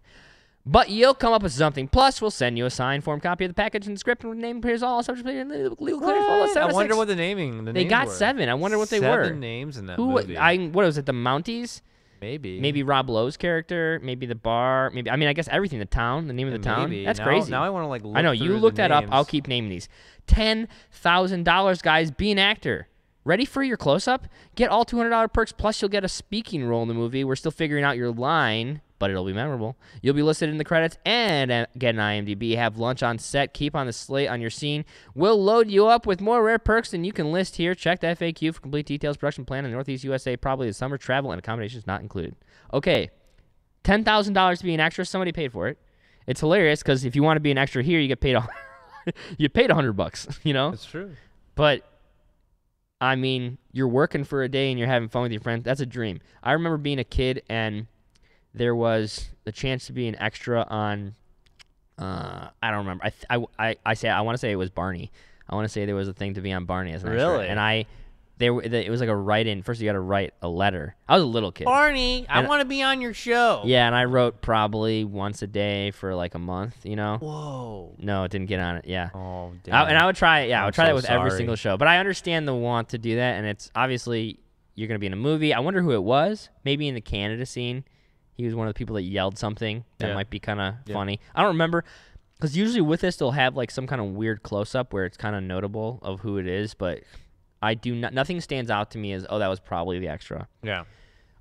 But you'll come up with something. Plus, we'll send you a signed form copy of the package and the script and name appears all subject to legal clearance. I wonder what the naming. They got were. 7. I wonder what they were. 7 names in that movie. What was it? The Mounties? Maybe Rob Lowe's character. Maybe the bar. Maybe I guess everything. The town. The name of the town. Maybe. That's Now- crazy. now I wanna, look I know you through look the that up. names. I'll keep naming these. $10,000, guys. Be an actor. Ready for your close-up? Get all $200 perks, plus you'll get a speaking role in the movie. We're still figuring out your line, but it'll be memorable. You'll be listed in the credits and get an IMDb. Have lunch on set. Keep on the slate on your scene. We'll load you up with more rare perks than you can list here. Check the FAQ for complete details. Production plan in Northeast USA. Probably the summer travel and accommodations not included. Okay, $10,000 to be an extra. Somebody paid for it. It's hilarious because if you want to be an extra here, you get paid you paid $100, you know? That's true. But I mean, you're working for a day and you're having fun with your friends. That's a dream. I remember being a kid and there was the chance to be an extra on, I don't remember. I want to say it was Barney. I want to say there was a thing to be on Barney as an extra. Really? And it was like a write-in. First, you got to write a letter. I was a little kid. Barney, I want to be on your show. Yeah, and I wrote probably once a day for like a month, you know? Whoa. No, it didn't get on it, yeah. Oh, damn. And I would try it, yeah. I would try that with every sorry. single show. But I understand the want to do that, and it's obviously you're going to be in a movie. I wonder who it was. Maybe in the Canada scene. He was one of the people that yelled something that might be kind of funny. I don't remember, because usually with this, they'll have like some kind of weird close-up where it's kind of notable of who it is, but I do not. Nothing stands out to me as, oh, that was probably the extra. Yeah.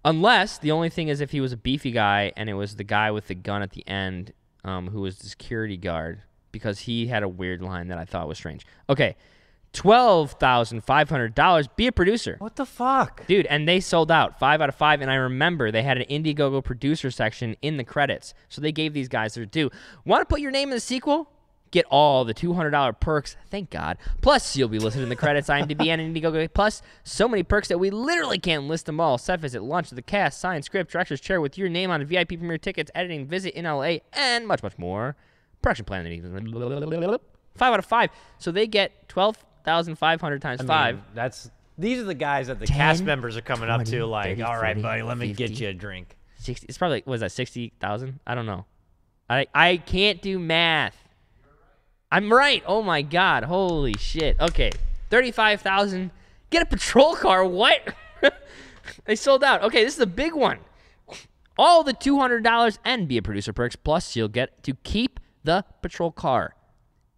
Unless the only thing is if he was a beefy guy and it was the guy with the gun at the end who was the security guard, because he had a weird line that I thought was strange. Okay, $12,500. Be a producer. What the fuck? Dude, and they sold out 5 out of 5, and I remember they had an Indiegogo producer section in the credits, so they gave these guys their due. Want to put your name in the sequel? Get all the $200 perks, thank God. Plus, you'll be listed in the credits, IMDb, and Indiegogo. Plus, so many perks that we literally can't list them all. Set visit, lunch with the cast, signed script, director's chair with your name on it, VIP premiere tickets, editing, visit in LA, and much, much more. Production plan, 5 out of 5. So they get 12,500 times 5. These are the guys that the 10, cast members are coming 20, up to, like, 30, all right, 40, buddy, let me 50, get you a drink. 60. It's probably, what is that, 60,000? I don't know. I can't do math. I'm right. Oh, my God. Holy shit. Okay. 35,000. Get a patrol car. What? They sold out. Okay, this is a big one. All the $200 and be a producer perks. Plus, you'll get to keep the patrol car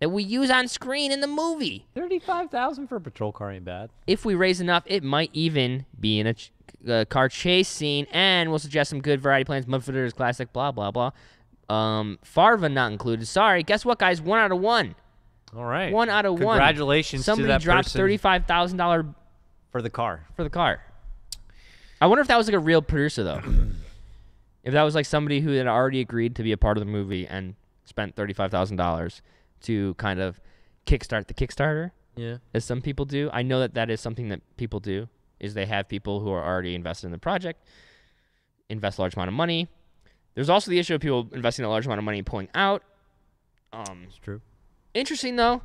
that we use on screen in the movie. 35,000 for a patrol car ain't bad. If we raise enough, it might even be in a car chase scene, and we'll suggest some good variety plans. Mudfitters, classic, blah, blah, blah. Farva not included. Sorry. Guess what, guys? 1 out of 1. All right. 1 out of 1. Congratulations to that Somebody dropped person $35,000 for the car. For the car. I wonder if that was like a real producer, though. If that was like somebody who had already agreed to be a part of the movie and spent $35,000 to kind of kickstart the Kickstarter. Yeah. As some people do. I know that that is something that people do, is they have people who are already invested in the project, invest a large amount of money. There's also the issue of people investing a large amount of money and pulling out. It's true. Interesting, though.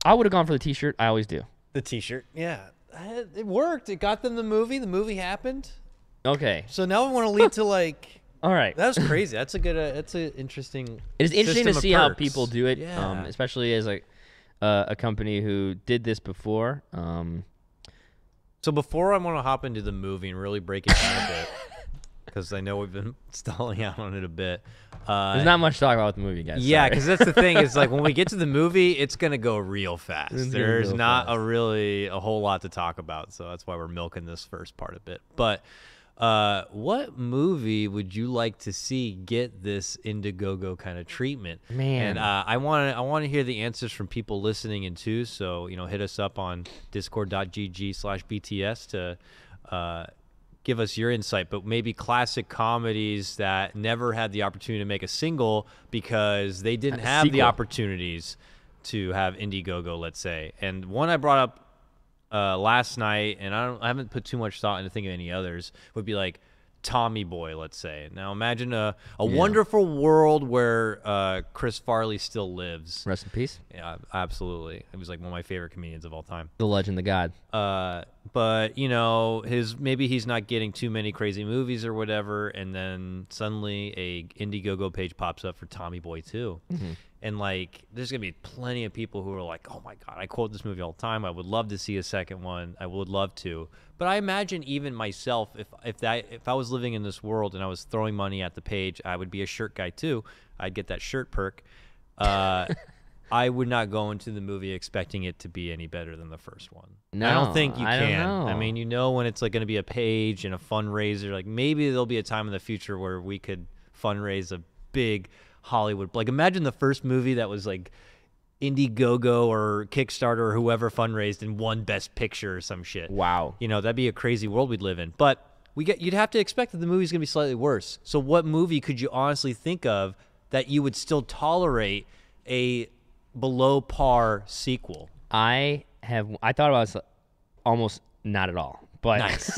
I would have gone for the T-shirt. I always do. The T-shirt, yeah. It worked. It got them the movie. The movie happened. Okay. So now we want to lead to, like... All right. That was crazy. That's a good... that's an interesting... It is interesting to see how people do it, yeah. Especially as a company who did this before. So before I want to hop into the movie and really break it down a bit, because I know we've been stalling out on it a bit. There's not much to talk about with the movie, guys. Yeah, because that's the thing. Is like when we get to the movie, it's going to go real fast. There's not a whole lot to talk about, so that's why we're milking this first part a bit. But what movie would you like to see get this Indiegogo kind of treatment? Man, and I want to hear the answers from people listening in too. So hit us up on discord.gg/BTS to give us your insight, but maybe classic comedies that never had the opportunity to make a single because they didn't have the opportunities to have Indiegogo, let's say. And one I brought up last night, and I haven't put too much thought into thinking of any others, would be like Tommy Boy, let's say. Now imagine a wonderful world where Chris Farley still lives. Rest in peace. Yeah, absolutely. It was like one of my favorite comedians of all time. The legend, the god. But maybe he's not getting too many crazy movies or whatever, and then suddenly a Indiegogo page pops up for Tommy Boy 2. Mm-hmm. And like there's gonna be plenty of people who are like, oh my god, I quote this movie all the time. I would love to see a second one. I would love to. But I imagine even myself, if I was living in this world and I was throwing money at the page, I would be a shirt guy too. I'd get that shirt perk. I would not go into the movie expecting it to be any better than the first one. No, I don't think you I can. don't know. I mean, when it's like going to be a page and a fundraiser, like maybe there'll be a time in the future where we could fundraise a big Hollywood. Like imagine the first movie that was like Indiegogo or Kickstarter or whoever fundraised and won Best Picture or some shit. Wow. That'd be a crazy world we'd live in. But you'd have to expect that the movie's going to be slightly worse. So what movie could you honestly think of that you would still tolerate a below par sequel? I thought about this almost not at all. But nice.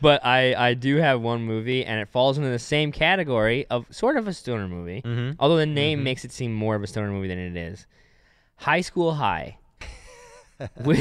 But I do have one movie, and it falls into the same category of sort of a stoner movie, although the name makes it seem more of a stoner movie than it is. High School High. Do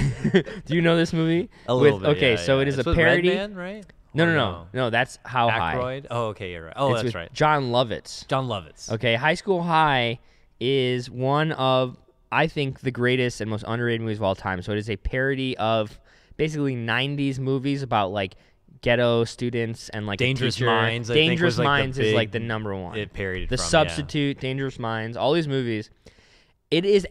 you know this movie? A little bit. Okay, yeah, so yeah. it is it's a with parody. Redman, right? No. That's How Aykroyd? High. Oh, okay, you're right. Oh, it's that's with right. John Lovitz. John Lovitz. Okay, High School High is one of, I think, the greatest and most underrated movies of all time. So it is a parody of basically 90s movies about like ghetto students and like Dangerous a teacher. Minds. Dangerous I think, Minds is like the number one. It parodied The from, Substitute, Dangerous Minds, all these movies. It is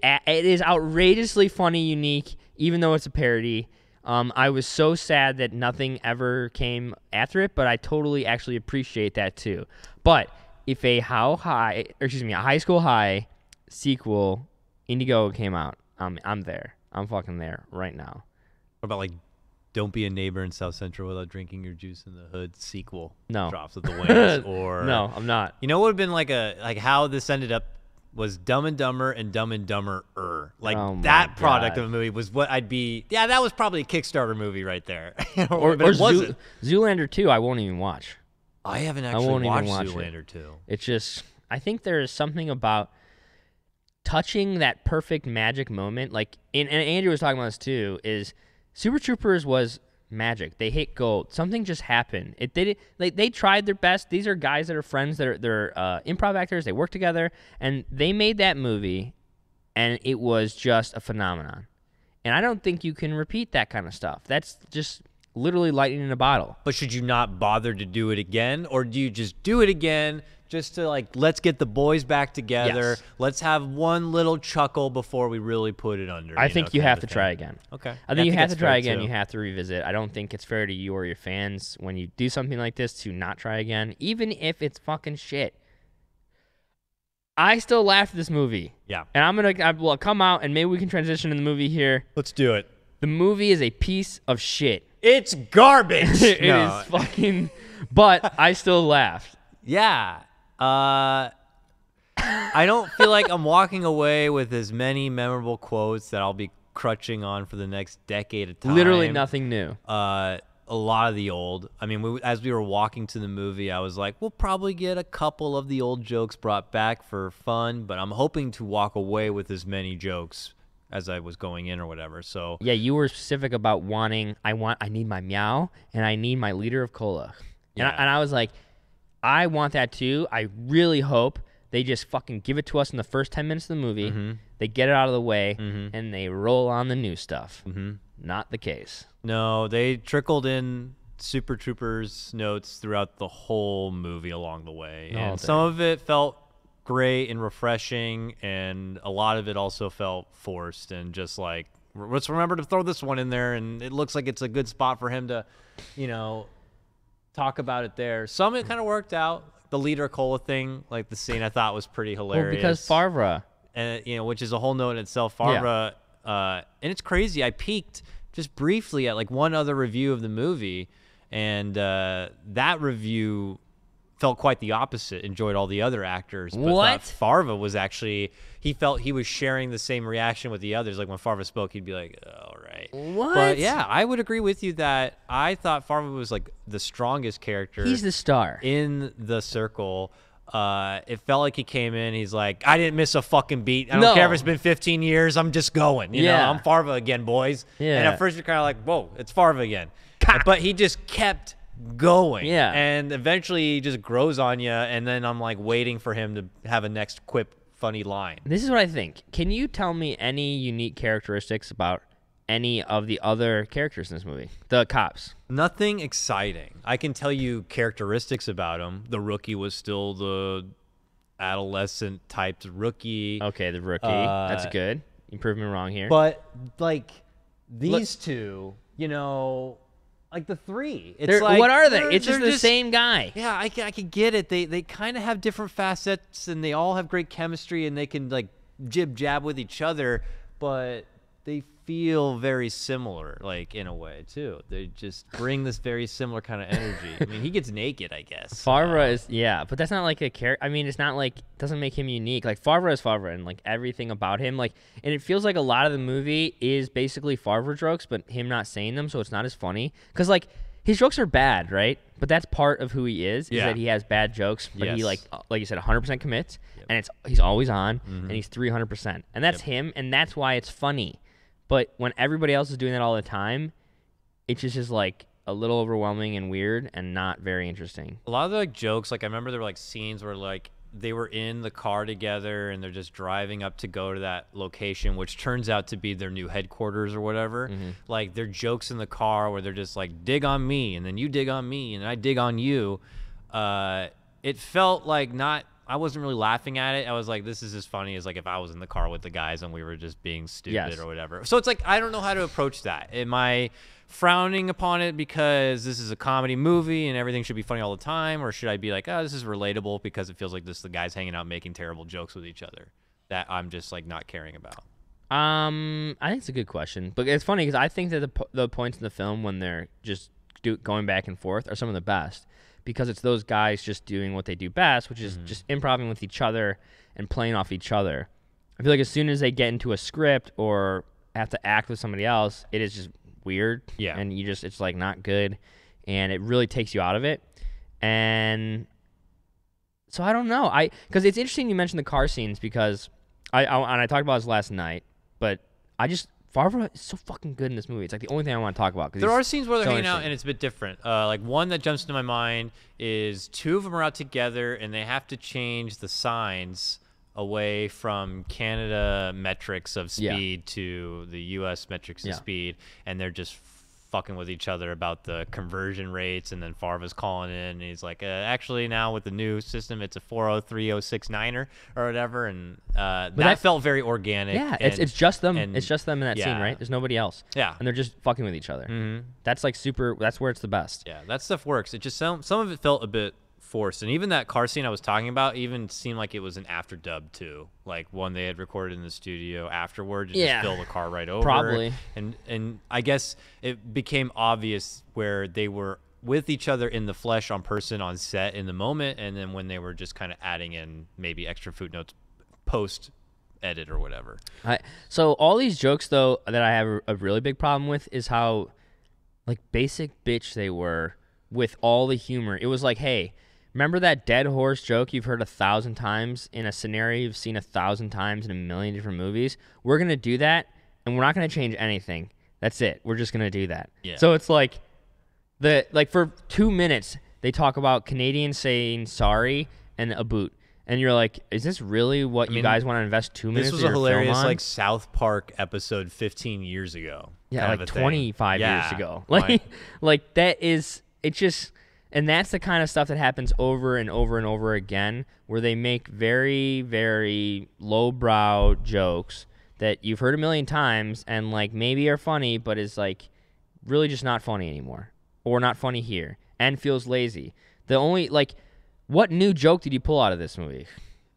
outrageously funny, unique, even though it's a parody. I was so sad that nothing ever came after it, but I totally actually appreciate that too. But if a High School High sequel, Indiegogo came out, I'm there. I'm fucking there right now. What about like Don't Be a Neighbor in South Central Without Drinking Your Juice in the Hood sequel? No. Drops with the Wings. Or no, I'm not. You know what would have been like how this ended up was Dumb and Dumber and Dumb and Dumber-er. Like that product of a movie was what I'd be. Yeah, that was probably a Kickstarter movie right there. or Zoolander 2, I won't even watch. I haven't actually watched Zoolander 2. It's just, I think there is something about touching that perfect magic moment. Like, and Andrew was talking about this too, is Super Troopers was magic. They hit gold. Something just happened. They tried their best. These are guys that are friends. They're improv actors. They work together, and they made that movie, and it was just a phenomenon. And I don't think you can repeat that kind of stuff. That's just literally lightning in a bottle. But should you not bother to do it again, or do you just do it again? Just to like, let's get the boys back together. Yes. Let's have one little chuckle before we really put it under. I think you have to try again. Okay. I think you have to try again. You have to revisit. I don't think it's fair to you or your fans when you do something like this to not try again, even if it's fucking shit. I still laughed at this movie. Yeah. And I will come out and maybe we can transition to the movie here. Let's do it. The movie is a piece of shit. It's garbage. It is fucking. But I still laughed. Yeah. I don't feel like I'm walking away with as many memorable quotes that I'll be crutching on for the next decade of time. Literally nothing new. A lot of the old. I mean, as we were walking to the movie, I was like, we'll probably get a couple of the old jokes brought back for fun, but I'm hoping to walk away with as many jokes as I was going in or whatever. So yeah, you were specific about I need my meow and I need my liter of cola. Yeah. And I was like, I want that too. I really hope they just fucking give it to us in the first 10 minutes of the movie. Mm-hmm. They get it out of the way, and they roll on the new stuff. Mm-hmm. Not the case. No, they trickled in Super Troopers notes throughout the whole movie along the way. And some of it felt great and refreshing, and a lot of it also felt forced and just like, let's remember to throw this one in there, and it looks like it's a good spot for him to, talk about it there. Some of it kind of worked out. The liter cola thing, like the scene, I thought was pretty hilarious. Well, because Favre, and which is a whole note in itself. Favre, and it's crazy. I peeked just briefly at like one other review of the movie, and that review felt quite the opposite. Enjoyed all the other actors. But what? Favre was actually, he felt he was sharing the same reaction with the others. Like when Favre spoke, he'd be like, "All right." What? But yeah, I would agree with you that I thought Favre was like the strongest character. He's the star in the circle. It felt like he came in. He's like, I didn't miss a fucking beat. I don't care if it's been 15 years. I'm just going. You know, I'm Favre again, boys. Yeah. And at first you're kind of like, whoa, it's Favre again. But he just kept going. Yeah. And eventually he just grows on you. And then I'm like waiting for him to have a next quip, funny line. This is what I think. Can you tell me any unique characteristics about any of the other characters in this movie? The cops. Nothing exciting. I can tell you characteristics about him. The rookie was still the adolescent typed rookie. Okay, the rookie. That's good. You proved me wrong here. But like these two, you know, like the three. It's like, what are they? It's just the same guy. Yeah, I can get it. They kind of have different facets, and they all have great chemistry, and they can like jib jab with each other, but they feel very similar, like in a way too. They just bring this very similar kind of energy. I mean, he gets naked, I guess. Favre is, but that's not like a character. I mean, it's not like, doesn't make him unique. Like Favre is Favre, and like everything about him, like, and it feels like a lot of the movie is basically Favre jokes, but him not saying them, so it's not as funny. Because like his jokes are bad, right? But that's part of who he is that he has bad jokes, but he like you said, 100% commits, and he's always on, and he's 300%, and that's him, and that's why it's funny. But when everybody else is doing that all the time, it's just like a little overwhelming and weird and not very interesting. A lot of the like jokes, like I remember there were like scenes where like they were in the car together and they're just driving up to go to that location, which turns out to be their new headquarters or whatever. Like their jokes in the car where they're just like, dig on me, and then you dig on me, and I dig on you. It felt like I wasn't really laughing at it. I was like, this is as funny as like if I was in the car with the guys and we were just being stupid or whatever. So it's like, I don't know how to approach that. Am I frowning upon it because this is a comedy movie and everything should be funny all the time? Or should I be like, oh, this is relatable because it feels like this the guys hanging out making terrible jokes with each other that I'm just like not caring about? I think it's a good question. But it's funny because I think that the points in the film when they're just going back and forth are some of the best. Because it's those guys just doing what they do best, which is just improvising with each other and playing off each other. I feel like as soon as they get into a script or have to act with somebody else, it is just weird. Yeah. And it's like not good. And it really takes you out of it. And so I don't know. Because it's interesting you mentioned the car scenes because I talked about this last night, but Favre is so fucking good in this movie. It's like the only thing I want to talk about. There are scenes where they're hanging out and it's a bit different. Like one that jumps into my mind is two of them are out together and they have to change the signs away from Canada metrics of speed to the U.S. metrics of speed, and they're just fucking with each other about the conversion rates, and then Favre's calling in and he's like, actually now with the new system it's a 403.069er or whatever, and that felt very organic. It's just them. It's just them in that scene, right? There's nobody else. And they're just fucking with each other. That's like that's where it's the best. That stuff works. It just some of it felt a bit forced, and even that car scene I was talking about even seemed like it was an after dub too, like one they had recorded in the studio afterward to just fill the car right over. Probably. And I guess it became obvious where they were with each other in the flesh on person on set in the moment, and then when they were just kind of adding in maybe extra footnotes post edit or whatever. So all these jokes though that I have a really big problem with is how like basic bitch they were with all the humor. It was like, hey, remember that dead horse joke you've heard 1,000 times in a scenario you've seen 1,000 times in a million different movies? We're going to do that, and we're not going to change anything. That's it. We're just going to do that. So it's like, for 2 minutes, they talk about Canadians saying sorry and a boot. And you're like, is this really what you guys want to invest 2 minutes of your film on? This was a hilarious like South Park episode 15 years ago. Yeah, like 25 years ago. Like that is, it's just... And that's the kind of stuff that happens over and over and over again, where they make very, very lowbrow jokes that you've heard a million times and like maybe are funny, but is like really just not funny anymore, or not funny here, and feels lazy. The only like, what new joke did you pull out of this movie?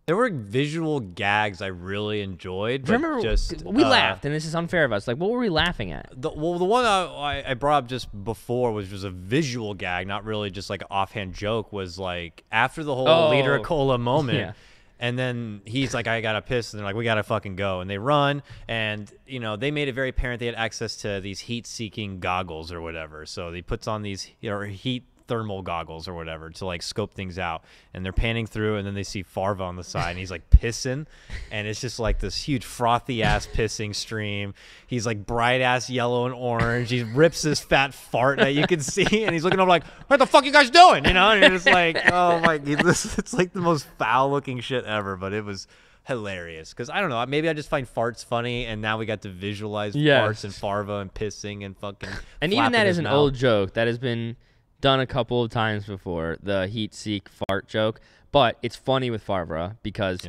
There were visual gags I really enjoyed. But remember, we laughed, and this is unfair of us. Like, what were we laughing at? The one I brought up just before, which was a visual gag, not really just like an offhand joke, was like after the whole liter of cola moment, and then he's like, I gotta piss, and they're like, we gotta fucking go, and they run, and they made it very apparent they had access to these heat-seeking goggles or whatever, so he puts on these heat thermal goggles or whatever to like scope things out, and they're panning through, and then they see Favre on the side and he's like pissing, and it's just like this huge frothy ass pissing stream. He's like bright ass yellow and orange. He rips this fat fart that you can see, and he's looking up like, what the fuck you guys doing, and you're just like, oh my god, it's like the most foul looking shit ever, but it was hilarious because I don't know, maybe I just find farts funny, and now we got to visualize farts and Favre and pissing and fucking, and even that is an old joke that has been done a couple of times before, the heat seek fart joke, but it's funny with Favre because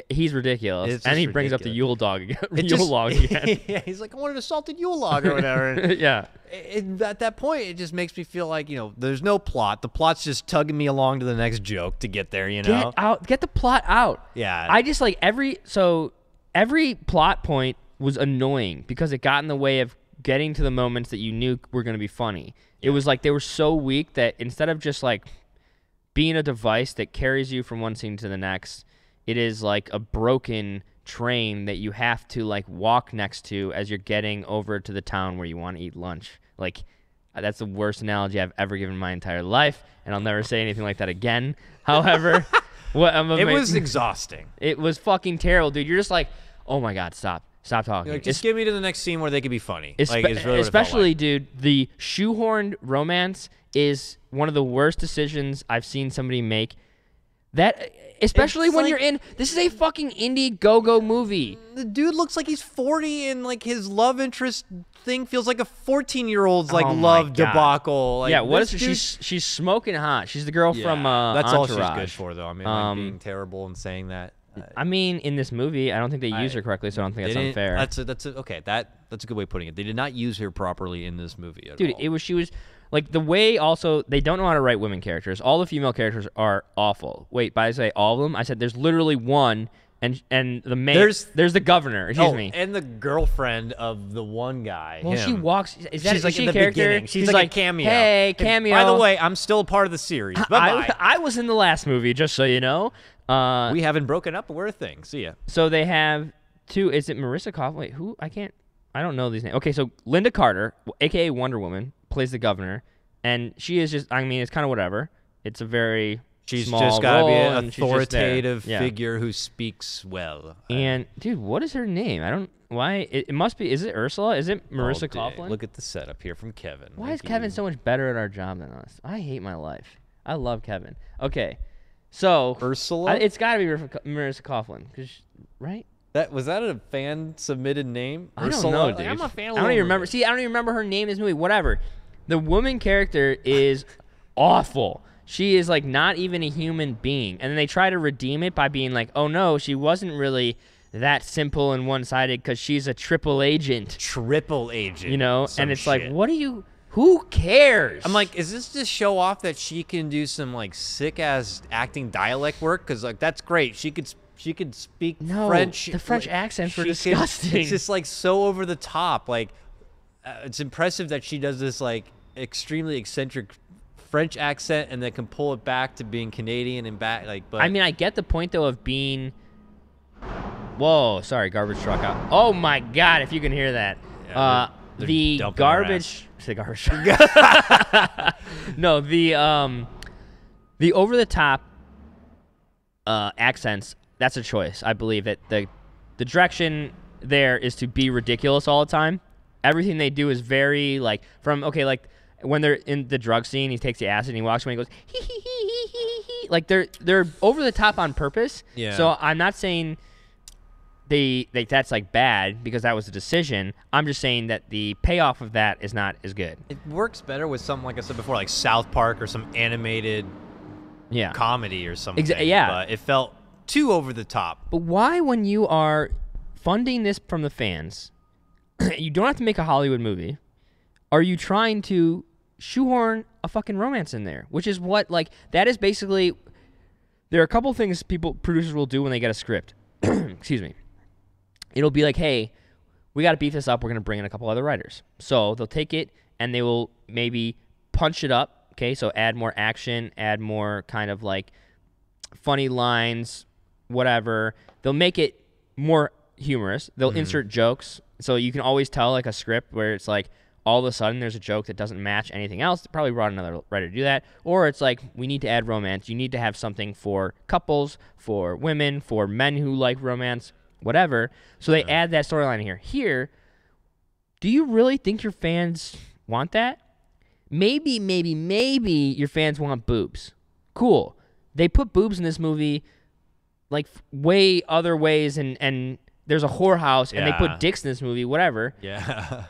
he's ridiculous, and he brings up the Yule log again. Yeah, he's like, I wanted a salted Yule log or whatever. Yeah. At that point, it just makes me feel like, there's no plot. The plot's just tugging me along to the next joke to get there, Get the plot out. Yeah. I just like every plot point was annoying because it got in the way of getting to the moments that you knew were going to be funny. It was like they were so weak that instead of just like being a device that carries you from one scene to the next, it is like a broken train that you have to like walk next to as you're getting over to the town where you want to eat lunch. Like, that's the worst analogy I've ever given in my entire life, and I'll never say anything like that again. However, it was exhausting. It was fucking terrible, dude. You're just like, oh my God, stop talking. Like, just get me to the next scene where they could be funny. It's really especially, dude, the shoehorned romance is one of the worst decisions I've seen somebody make. That, especially when you're in, this is a fucking Indiegogo movie. The dude looks like he's 40, and like his love interest thing feels like a 14-year-old's like love debacle. Like, yeah, what is it? She's smoking hot. She's the girl from that's Entourage. all she's good for, though. I mean, like, being terrible and saying that. I mean, in this movie, I don't think they use her correctly, so I don't think that's unfair. That's a good way of putting it. They did not use her properly in this movie at all. Dude, she was like the way. Also, they don't know how to write women characters. All the female characters are awful. Wait, by the way, all of them? I said there's literally one, and the main. There's the governor. Excuse me. And the girlfriend of the one guy. Well, she walks. She's like she in a the character? beginning. She's like a cameo. Hey, cameo. By the way, I'm still a part of the series. Bye-bye. I was in the last movie, just so you know. We haven't broken up, but we're a thing. See ya. So they have two. Is it Marissa Kaufman? Wait, who? I don't know these names. Okay, so Linda Carter, a.k.a. Wonder Woman, plays the governor, and she is just, I mean, it's kind of whatever. It's a very small just got to be role, an authoritative figure who speaks well. And, dude, what is her name? It must be, is it Ursula? Is it Marissa Kaufman? Look at the setup here from Kevin. Why is Kevin so much better at our job than us? I hate my life. I love Kevin. Okay. So Ursula, it's got to be Marissa Kaufman, right? Was that a fan submitted name? I Ursula? don't know, dude. I'm a fan. I don't even remember. See, I don't even remember her name in this movie. Whatever. The woman character is awful. She is like not even a human being, and then they try to redeem it by being like, "Oh no, she wasn't really that simple and one-sided because she's a triple agent." Triple agent. You know, and it's like, what do you? Who cares? I'm like, is this to show off that she can do some like sick ass acting dialect work? Because like that's great. She could speak French. The French accents were disgusting. It's just like so over the top. Like it's impressive that she does this like extremely eccentric French accent and then can pull it back to being Canadian and back. Like, but I mean, I get the point though of being. Whoa, sorry, garbage truck out. Oh my God, if you can hear that. Yeah, the garbage. The garbage truck. No, the over the top accents. That's a choice. I believe that the direction there is to be ridiculous all the time. Everything they do is very like like when they're in the drug scene, he takes the acid and he walks away and he goes hee hee hee hee hee hee. Like they're over the top on purpose. Yeah. So I'm not saying that's like bad because that was a decision. I'm just saying that the payoff of that is not as good. It works better with something like I said before, like South Park or some animated comedy or something. But it felt too over the top. But why, when you are funding this from the fans, you don't have to make a Hollywood movie, are you trying to shoehorn a fucking romance in there? Which is what, like, that is basically, there are a couple things producers will do when they get a script. Excuse me. It'll be like, hey, we got to beef this up. We're going to bring in a couple other writers. So they'll take it and they will maybe punch it up. Okay, so add more action, add more kind of like funny lines, whatever. They'll make it more humorous. They'll insert jokes. So you can always tell like a script where it's like all of a sudden there's a joke that doesn't match anything else. They probably brought another writer to do that. Or it's like, we need to add romance. You need to have something for couples, for women, for men who like romance, whatever. So they add that storyline here. Here, do you really think your fans want that? Maybe your fans want boobs. Cool. They put boobs in this movie like way other ways, and there's a whorehouse, and they put dicks in this movie, whatever. Yeah.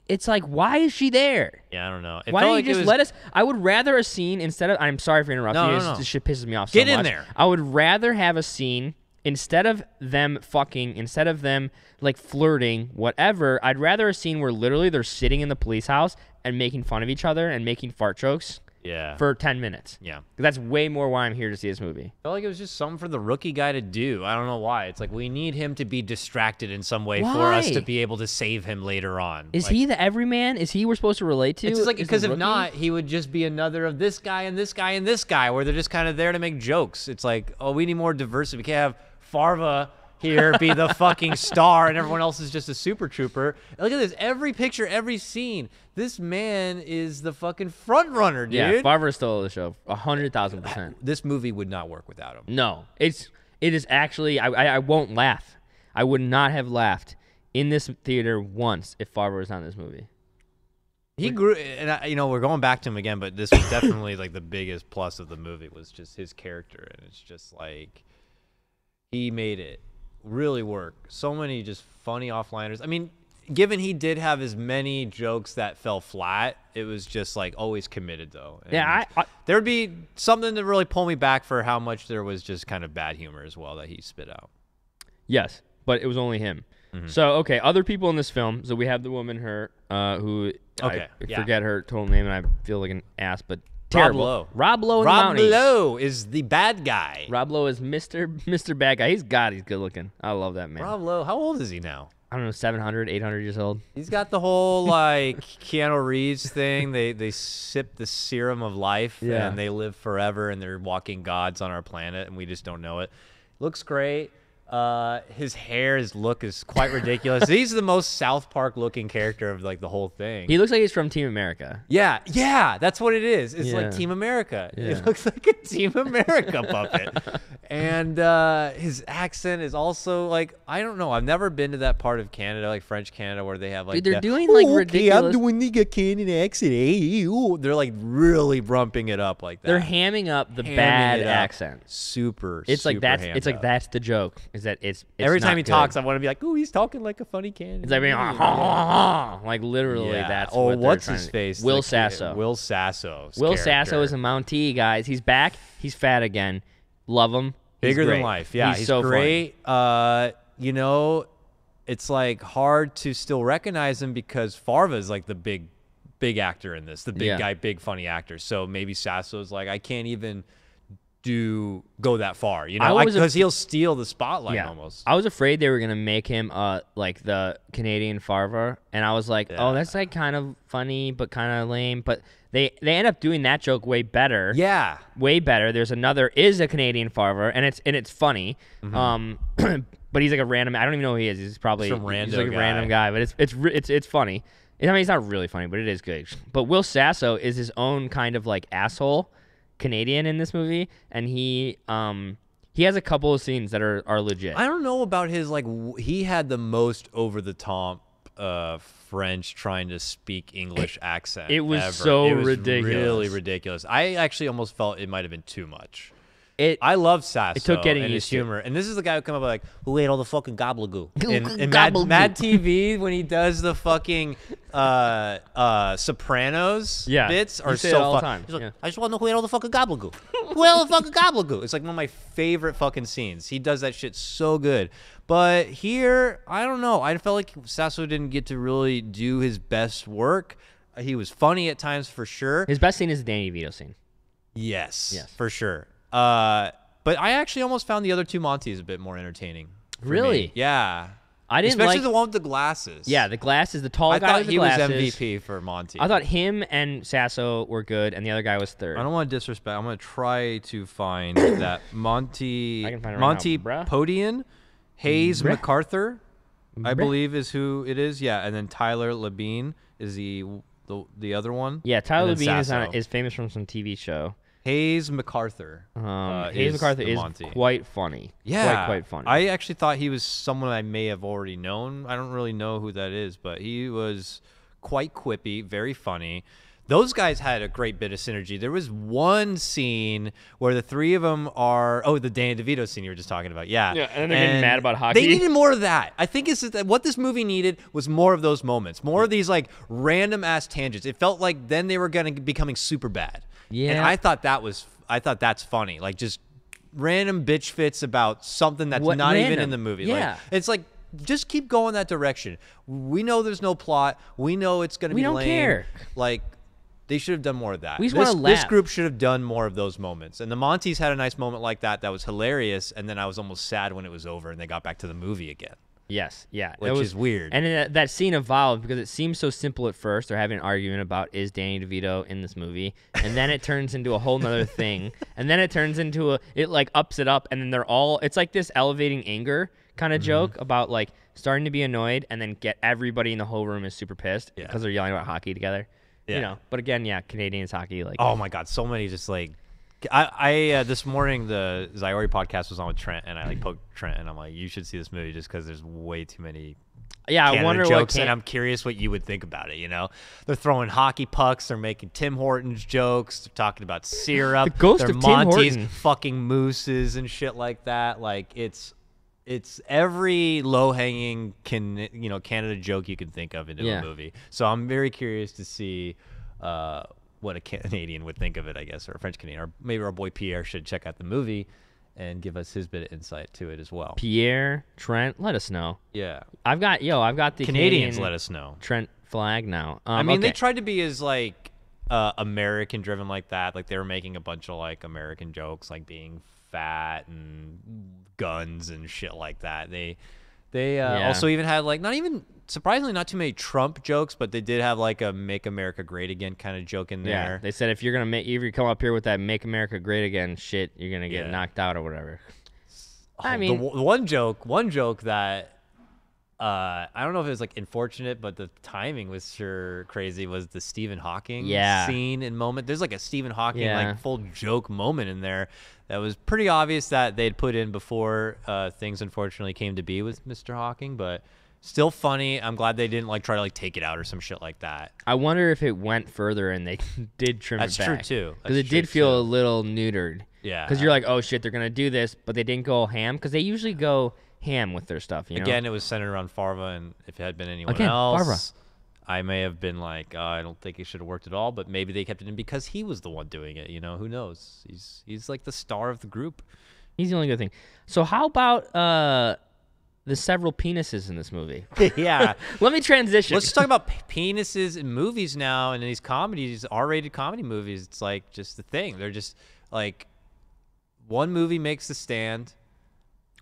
it's like, why is she there? Yeah, I don't know. Why don't you just let us? I would rather a scene instead of. I'm sorry for interrupting you. This shit pisses me off so much. Get in there. I would rather have a scene instead of them fucking, instead of them like flirting, whatever. I'd rather a scene where literally they're sitting in the police house and making fun of each other and making fart jokes. Yeah. For 10 minutes. Yeah. That's way more why I'm here to see this movie. I felt like it was just something for the rookie guy to do. I don't know why. It's like we need him to be distracted in some way for us to be able to save him later on. Is he the everyman? Is he we're supposed to relate to? It's just like, because if not, he would just be another of this guy and this guy and this guy, where they're just kind of there to make jokes. It's like, oh, we need more diversity. We can't have Farva here be the fucking star and everyone else is just a super trooper. And look at this. Every picture, every scene. This man is the fucking front runner, dude. Yeah, Farva stole the show 100,000%. This movie would not work without him. No, it is actually. I won't laugh. I would not have laughed in this theater once if Farva was not in this movie. He grew, and we're going back to him again, but this was definitely like the biggest plus of the movie was just his character, and it's just like he made it really work. So many just funny offliners. I mean, given he did have as many jokes that fell flat, it was just like always committed though. And yeah, there would be something to really pull me back for how much there was just kind of bad humor as well that he spit out. Yes, but it was only him. So, okay, other people in this film. So we have the woman, who I forget her total name, and I feel like an ass, but terrible. Rob Lowe. Rob Lowe is the bad guy. Rob Lowe is Mr. Bad Guy. He's good looking. I love that man. Rob Lowe, how old is he now? I don't know, 700, 800 years old. He's got the whole like Keanu Reeves thing. They sip the serum of life and they live forever and they're walking gods on our planet and we just don't know it. Looks great. His hair, his look is quite ridiculous. He's the most South Park looking character of like the whole thing. He looks like he's from Team America. Yeah, that's what it is. It's like Team America. Yeah. It looks like a Team America puppet. And his accent is also like, I don't know. I've never been to that part of Canada, like French Canada, where they have like they're doing like ridiculous. I'm doing the Canadian accent. Hey, they're like really rumping it up like that. They're hamming up the bad accent. It's like that's. It's like that's the joke. Is that it's every time he good. talks, I want to be like, ooh, he's talking like a funny Canadian. It's like being like literally that's. Oh, what what's his face? Will Sasso. Will Sasso. Will Sasso is a Mountie, guys. He's back. He's fat again. Love him. Bigger than life. Yeah, he's so great. It's like hard to still recognize him because Farva is like the big actor in this, the big guy, big funny actor. So maybe Sasso's like, I can't even go that far, because he'll steal the spotlight almost. I was afraid they were gonna make him like the Canadian Farva, and I was like, oh, that's like kind of funny but kind of lame. But they end up doing that joke way better. Yeah, way better. There's another is a Canadian Farva, and it's funny. But he's like a random. I don't even know who he is. He's probably some random like a random guy. But it's funny. I mean, it's not really funny, but it is good. But Will Sasso is his own kind of like asshole Canadian in this movie, and he has a couple of scenes that are legit. I don't know about his like he had the most over the top French trying to speak English accent. It was ever. So it was ridiculous. Really ridiculous. I actually almost felt it might have been too much. I love Sasso. It took getting and his used humor. to. And this is the guy who come up with like, who ate all the fucking gobbledygook in Mad TV when he does the fucking Sopranos bits are so fun. He's like, I just want to know who ate all the fucking gobbledygook. Who ate all the fucking gobbledygook? It's like one of my favorite fucking scenes. He does that shit so good. But here, I don't know. I felt like Sasso didn't get to really do his best work. He was funny at times for sure. His best scene is the Danny DeVito scene. Yes, for sure. But I actually almost found the other two Monties a bit more entertaining. Really? Me. Yeah. I didn't especially like the one with the glasses. Yeah, the glasses, the tall guy with the glasses. I thought he was MVP for Monty. I thought him and Sasso were good, and the other guy was third. I don't want to disrespect. I'm going to try to find that Monty. I can find it Monty right now, Podian, Hayes MacArthur, I believe is who it is. Yeah, and then Tyler Labine is the other one. Yeah, Tyler Labine is famous from some TV show. Hayes MacArthur. Hayes MacArthur is Monty. Quite funny. Yeah. Quite funny. I actually thought he was someone I may have already known. I don't really know who that is, but he was quite quippy, very funny. Those guys had a great bit of synergy. There was one scene where the three of them are the Danny DeVito scene you were just talking about. Yeah. Yeah, and then they're getting mad about hockey. They needed more of that. I think what this movie needed was more of those moments, more of these like random ass tangents. It felt like then they were going to be becoming super bad. Yeah. And I thought that's funny. Like just random bitch fits about something that's not even in the movie. Yeah. Like, it's like, just keep going that direction. We know there's no plot. We know it's going to be lame. We don't care. Like, they should have done more of that. We just want to laugh. This group should have done more of those moments. And the Monties had a nice moment like that was hilarious, and then I was almost sad when it was over and they got back to the movie again. Yes, yeah. Which is weird. And that scene evolved because it seems so simple at first. They're having an argument about is Danny DeVito in this movie, and then it turns into a whole nother thing, and then it turns into it like ups it up, and then it's like this elevating anger kind of joke about like starting to be annoyed, and then get everybody in the whole room is super pissed because they're yelling about hockey together. Yeah. You know, but again, Canadians hockey, like, oh my God, so many just like, I this morning the Ziori podcast was on with Trent, and I like poked Trent, and I'm like, you should see this movie just because there's way too many I wonder jokes, and I'm curious what you would think about it. You know, they're throwing hockey pucks, they're making Tim Hortons jokes, they're talking about syrup, the ghost they're of Tim Monty's Horton. fucking mooses and shit like that. Like it's every low-hanging Canada joke you can think of into a movie. So I'm very curious to see what a Canadian would think of it, I guess, or a French Canadian, or maybe our boy Pierre should check out the movie and give us his bit of insight to it as well. Pierre, Trent, let us know. Yeah, I've got the Canadians. Let us know. Trent flag now. I mean, they tried to be as like American driven like that. Like they were making a bunch of like American jokes, like being fat and guns and shit like that. They also even had like surprisingly not too many Trump jokes, but they did have like a "Make America Great Again" kind of joke in there. Yeah, they said if you come up here with that "Make America Great Again" shit, you're gonna get knocked out or whatever. I mean, the one joke that I don't know if it was like unfortunate, but the timing was sure crazy, was the Stephen Hawking scene and moment. There's like a Stephen Hawking like full joke moment in there that was pretty obvious that they'd put in before things unfortunately came to be with Mr. Hawking, but still funny. I'm glad they didn't like try to like take it out or some shit like that. I wonder if it went further and they did trim it back. That's true too. Because it did feel a little neutered. Yeah. Because you're like, oh shit, they're gonna do this, but they didn't go ham because they usually go ham with their stuff. You know? Again, it was centered around Farva, and if it had been anyone else, Farva. I may have been like, oh, I don't think it should have worked at all, but maybe they kept it in because he was the one doing it. You know, who knows? He's like the star of the group. He's the only good thing. So how about the several penises in this movie? Yeah. Let me transition. Let's just talk about penises in movies now, and in these comedies, R-rated comedy movies. It's like just the thing. They're just like one movie makes the stand.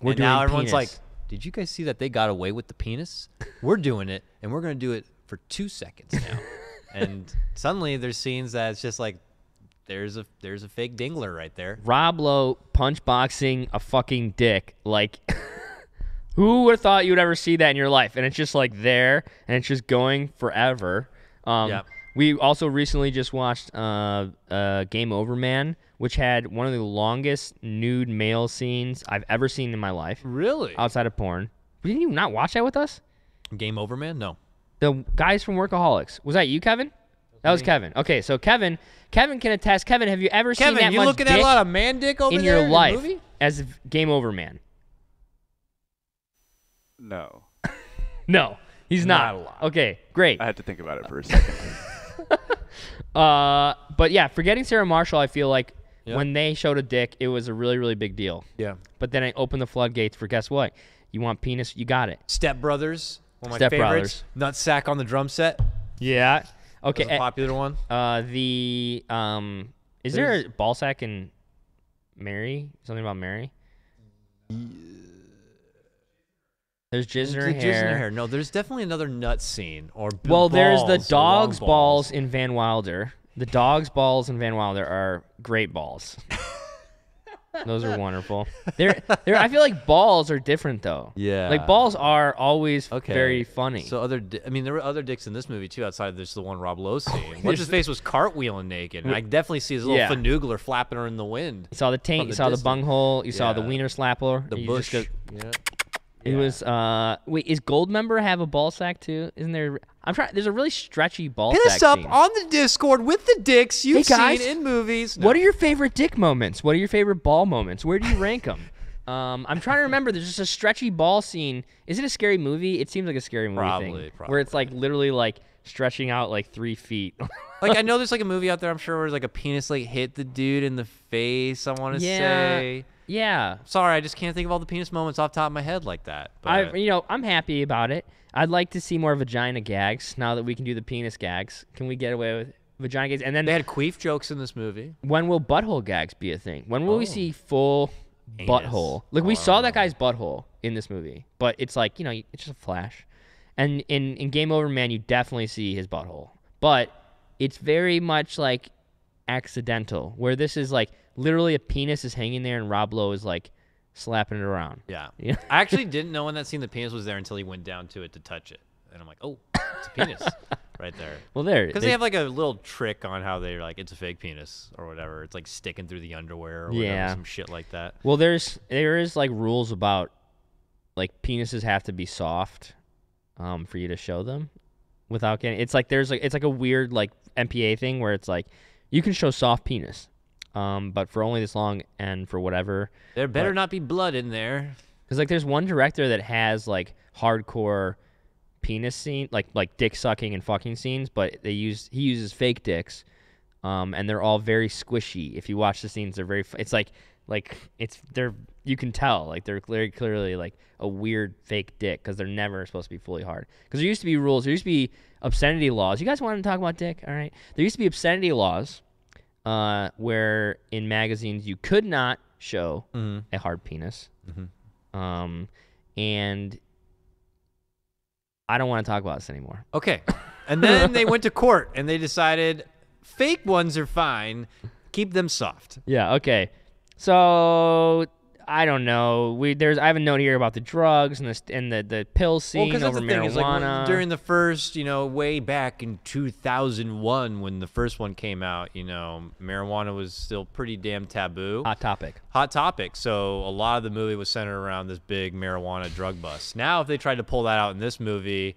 And now everyone's like, did you guys see that they got away with the penis? We're doing it, and we're going to do it for 2 seconds now. And suddenly there's scenes that it's just like, there's a fake dingler right there. Rob Lowe punch boxing a fucking dick. Like, who would have thought you would ever see that in your life? And it's just like there, and it's just going forever. We also recently just watched Game Over Man, which had one of the longest nude male scenes I've ever seen in my life. Really? Outside of porn. Didn't you not watch that with us? Game Over Man? No. The guys from Workaholics. Was that you, Kevin? That was Kevin. Okay, so Kevin can attest. Kevin, have you ever seen that you much looking dick at a lot of man dick over in there your life in the movie? as Game Over Man? No. No, he's not. a lot. Okay, great. I had to think about it for a second. But yeah, forgetting Sarah Marshall, I feel like when they showed a dick, it was a really, really big deal. Yeah. But then it opened the floodgates for guess what? You want penis? You got it. Step Brothers, one of my Step favorites. Nutsack on the drum set. Yeah. Okay. That was a popular one. Is there a ballsack in Mary? Something about Mary? There's jizz in her hair. No, there's definitely another nut scene. There's the dog's balls in Van Wilder. The dog's balls in Van Wilder are great balls. Those are wonderful. I feel like balls are different though. Yeah. Like balls are always very funny. So there were other dicks in this movie too, outside of just the one Rob Lowe scene. What's his face was cartwheeling naked. And I definitely see his little fanoogler flapping her in the wind. You saw the taint, you saw the bunghole, you saw the wiener slapper. The bush. It was wait, is Goldmember have a ball sack too? Isn't there? I'm trying. There's a really stretchy ball Hit sack us up scene. on the Discord with the dicks you've Hey, guys, seen in movies. No. What are your favorite dick moments? What are your favorite ball moments? Where do you rank them? I'm trying to remember. There's just a stretchy ball scene. Is it a scary movie? It seems like a scary movie Probably. where it's like literally like stretching out like 3 feet. Like I know there's like a movie out there, I'm sure, where like a penis like hit the dude in the face, I want to say. Yeah. Sorry, I just can't think of all the penis moments off the top of my head like that. But I'm happy about it. I'd like to see more vagina gags now that we can do the penis gags. Can we get away with vagina gags? And then they had queef jokes in this movie. When will butthole gags be a thing? When will we see full butthole? Like we saw that guy's butthole in this movie, but it's like, it's just a flash. And in Game Over Man, you definitely see his butthole, but it's very much like accidental. Where this is like literally a penis is hanging there, and Rob Lowe is like slapping it around. Yeah. I actually didn't know in that scene the penis was there until he went down to it to touch it, and I'm like, oh, it's a penis right there. Well, there because they have like a little trick on how they're like it's a fake penis or whatever. It's like sticking through the underwear or whatever, some shit like that. Well, there is like rules about like penises have to be soft for you to show them without getting. It's like it's like a weird like MPA thing where it's like you can show soft penis, but for only this long and for whatever. There better not be blood in there. Because like there's one director that has like hardcore penis scene, like dick sucking and fucking scenes, but he uses fake dicks, and they're all very squishy. If you watch the scenes, they're very. It's like you can tell like they're very clearly like a weird fake dick because they're never supposed to be fully hard. Because there used to be rules. There used to be obscenity laws. You guys want to talk about dick? All right. There used to be obscenity laws, where in magazines you could not show a hard penis, and I don't want to talk about this anymore. Okay. And then they went to court and they decided fake ones are fine. Keep them soft. Yeah, okay. So I don't know. I have a note here about the drugs and the pill scene over marijuana. Is like during the first, way back in 2001 when the first one came out, marijuana was still pretty damn taboo. Hot topic. So a lot of the movie was centered around this big marijuana drug bust. Now, if they tried to pull that out in this movie,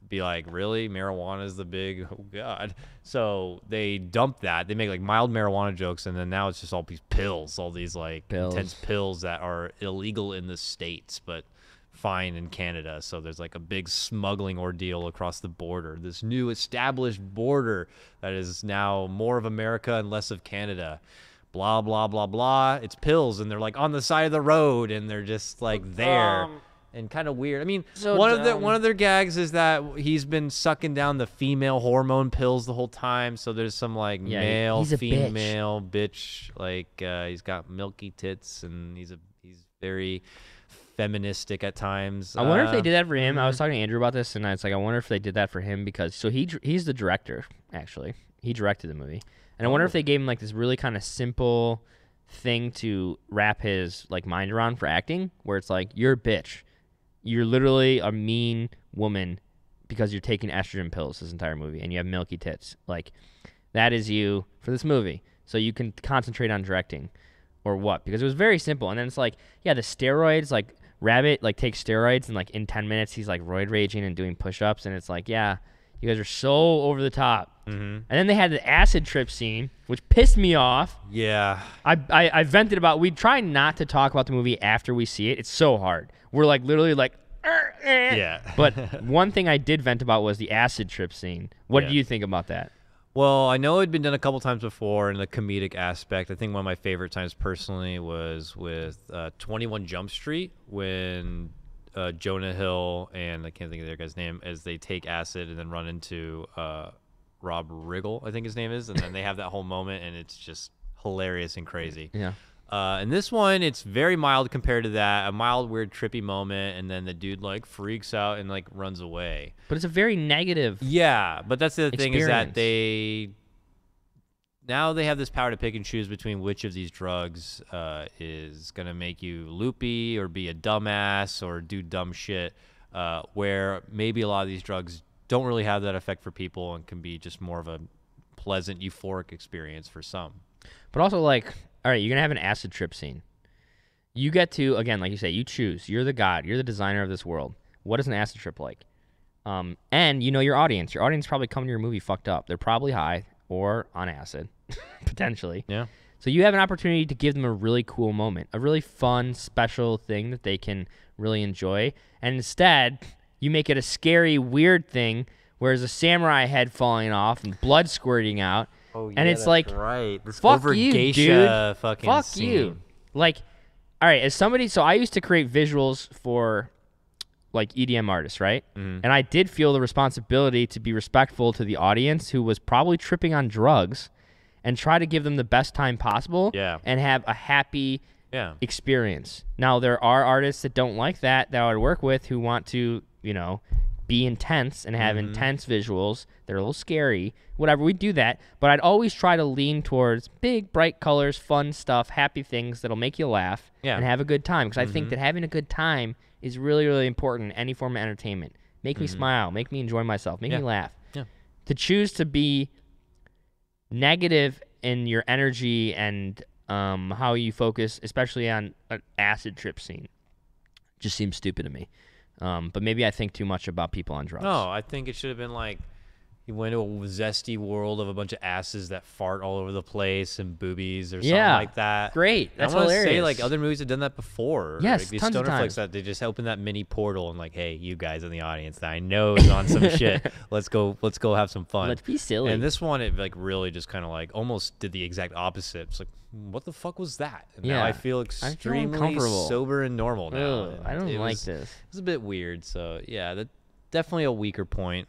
be like, really? Marijuana is the big, oh God. So they dumped that. They make like mild marijuana jokes, and then now it's just all these pills, all these like intense pills that are illegal in the States, but fine in Canada. So there's like a big smuggling ordeal across the border. This new established border that is now more of America and less of Canada. Blah, blah, blah, blah. It's pills, and they're like on the side of the road, and they're just like there. And kind of weird. I mean, one of their gags is that he's been sucking down the female hormone pills the whole time. So there's some like male, female bitch. Like he's got milky tits, and he's very feministic at times. I wonder if they did that for him. I was talking to Andrew about this, and it's like I wonder if they did that for him because he's the director actually. He directed the movie, and I wonder if they gave him like this really kind of simple thing to wrap his like mind around for acting, where it's like you're a bitch. You're literally a mean woman because you're taking estrogen pills this entire movie and you have milky tits. Like, that is you for this movie. So you can concentrate on directing or what? Because it was very simple. And then it's like, yeah, the steroids, like, Rabbit, like, takes steroids and, like, in 10 minutes he's, like, roid raging and doing push-ups. And it's like, yeah, you guys are so over the top. And then they had the acid trip scene, which pissed me off. Yeah. I vented about, we try not to talk about the movie after we see it. It's so hard. We're like literally like, yeah. But one thing I did vent about was the acid trip scene. What do you think about that? Well, I know it had been done a couple times before in the comedic aspect. I think one of my favorite times personally was with 21 Jump Street when Jonah Hill and I can't think of the other guy's name as they take acid and then run into Rob Riggle, I think his name is, and then they have that whole moment and it's just hilarious and crazy. Yeah. And this one, it's very mild compared to that. A mild, weird, trippy moment, and then the dude like freaks out and like runs away. But it's a very negative. Yeah, but that's the other thing is that experience. now they have this power to pick and choose between which of these drugs is gonna make you loopy or be a dumbass or do dumb shit. Where maybe a lot of these drugs don't really have that effect for people and can be just more of a pleasant, euphoric experience for some. But also like. All right, you're going to have an acid trip scene. you get to, again, like you say, you choose. You're the god. You're the designer of this world. What is an acid trip like? And you know your audience. Your audience probably come to your movie fucked up. They're probably high or on acid, potentially. Yeah. So you have an opportunity to give them a really cool moment, a really fun, special thing that they can really enjoy. And instead, you make it a scary, weird thing where there's a samurai head falling off and blood squirting out. Oh, and it's like, right. This fuck over you, geisha dude. fucking Fuck scene. you. Like, all right, as somebody, so I used to create visuals for like EDM artists, right? Mhm. And I did feel the responsibility to be respectful to the audience who was probably tripping on drugs and try to give them the best time possible and have a happy experience. Now, there are artists that don't like that I would work with who want to, you know, be intense and have intense visuals. They're a little scary. Whatever, we do that. But I'd always try to lean towards big, bright colors, fun stuff, happy things that'll make you laugh and have a good time. Because I think that having a good time is really, really important in any form of entertainment. Make me smile. Make me enjoy myself. Make me laugh. Yeah. To choose to be negative in your energy and how you focus, especially on an acid trip scene, just seems stupid to me. But maybe I think too much about people on drugs. No, I think it should have been like you went to a zesty world of a bunch of asses that fart all over the place and boobies or something like that. Great. That's I want to hilarious. say like other movies have done that before. Yes, like, these tons of stoner flicks times. that they just open that mini portal and like, hey, you guys in the audience that I know is on some shit. Let's go have some fun. Let's be silly. And this one, it like really just kind of like almost did the exact opposite. It's like, what the fuck was that? And now I feel extremely uncomfortable. sober and normal now. Ugh, I don't like this. It was a bit weird. So yeah, that definitely a weaker point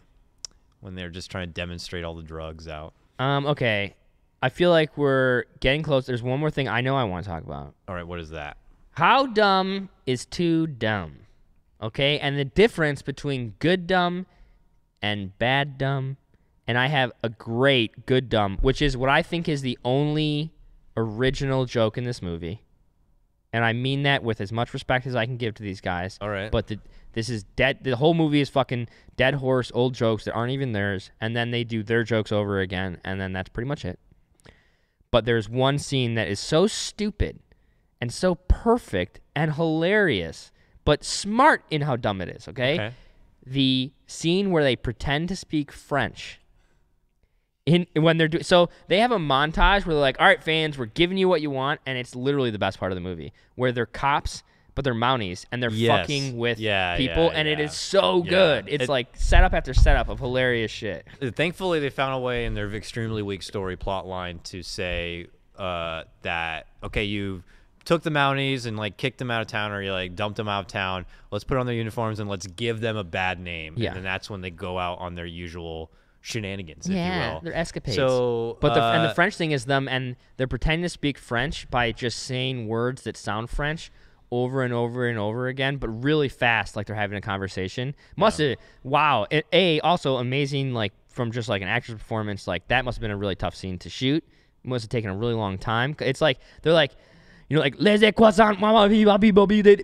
when they're just trying to demonstrate all the drugs out. Okay. I feel like we're getting close. There's one more thing I know I want to talk about. All right, what is that? How dumb is too dumb? Okay? And the difference between good dumb and bad dumb. And I have a great good dumb, which is what I think is the only original joke in this movie. And I mean that with as much respect as I can give to these guys. All right. But this is dead. The whole movie is fucking dead horse, old jokes that aren't even theirs. And then they do their jokes over again. And then that's pretty much it. But there's one scene that is so stupid and so perfect and hilarious, but smart in how dumb it is, okay? The scene where they pretend to speak French. When they're so they have a montage where they're like, all right, fans, we're giving you what you want, and it's literally the best part of the movie, where they're cops, but they're Mounties, and they're fucking with people, and it is so good. It's like setup after setup of hilarious shit. Thankfully, they found a way in their extremely weak story plot line to say that, okay, you took the Mounties and like kicked them out of town, or you like dumped them out of town. Let's put on their uniforms and let's give them a bad name. Yeah. And then that's when they go out on their usual shenanigans, if you will. Their escapades. So, but the French thing is them, and they're pretending to speak French by just saying words that sound French over and over and over again, but really fast, like they're having a conversation. Wow. Also amazing, like from just like an actor's performance, like that must have been a really tough scene to shoot. It must have taken a really long time. It's like they're like, you know, like les croissants,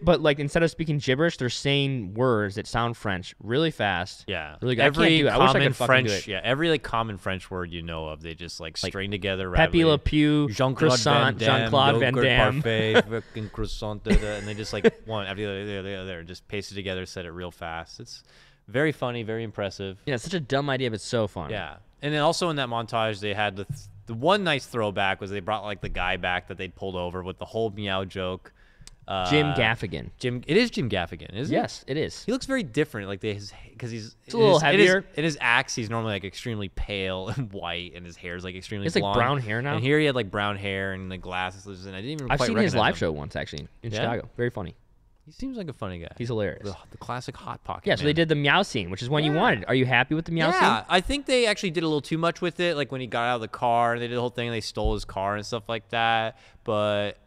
but like instead of speaking gibberish, they're saying words that sound French really fast. Yeah, really good. Every I wish I common could fucking do French, it. every like common French word you know of, they just like string together. Pepe Le Pew, Jean-Claude croissant, Van Damme, Jean-Claude Van yogurt Damme. parfait, fucking croissant, and they just like one after the other, just paste it together, said it real fast. It's very funny, very impressive. Yeah, it's such a dumb idea, but it's so fun. Yeah, and then also in that montage, they had the one nice throwback was they brought like the guy back that they'd pulled over with the whole meow joke. Jim Gaffigan. It is Jim Gaffigan, isn't it? Yes, it is. He looks very different, like because he's a little heavier. In his acts, he's normally like extremely pale and white, and his hair's like extremely. It's like blonde. brown hair now. And here he had like brown hair and the glasses, and I didn't even. I've quite seen his recognize live him. show once actually in Chicago. Very funny. He seems like a funny guy. He's hilarious. The classic hot pocket. Yeah, so they did the meow scene, which is one you wanted. Are you happy with the meow scene? Yeah, I think they actually did a little too much with it. Like when he got out of the car, and they did the whole thing. They stole his car and stuff like that. But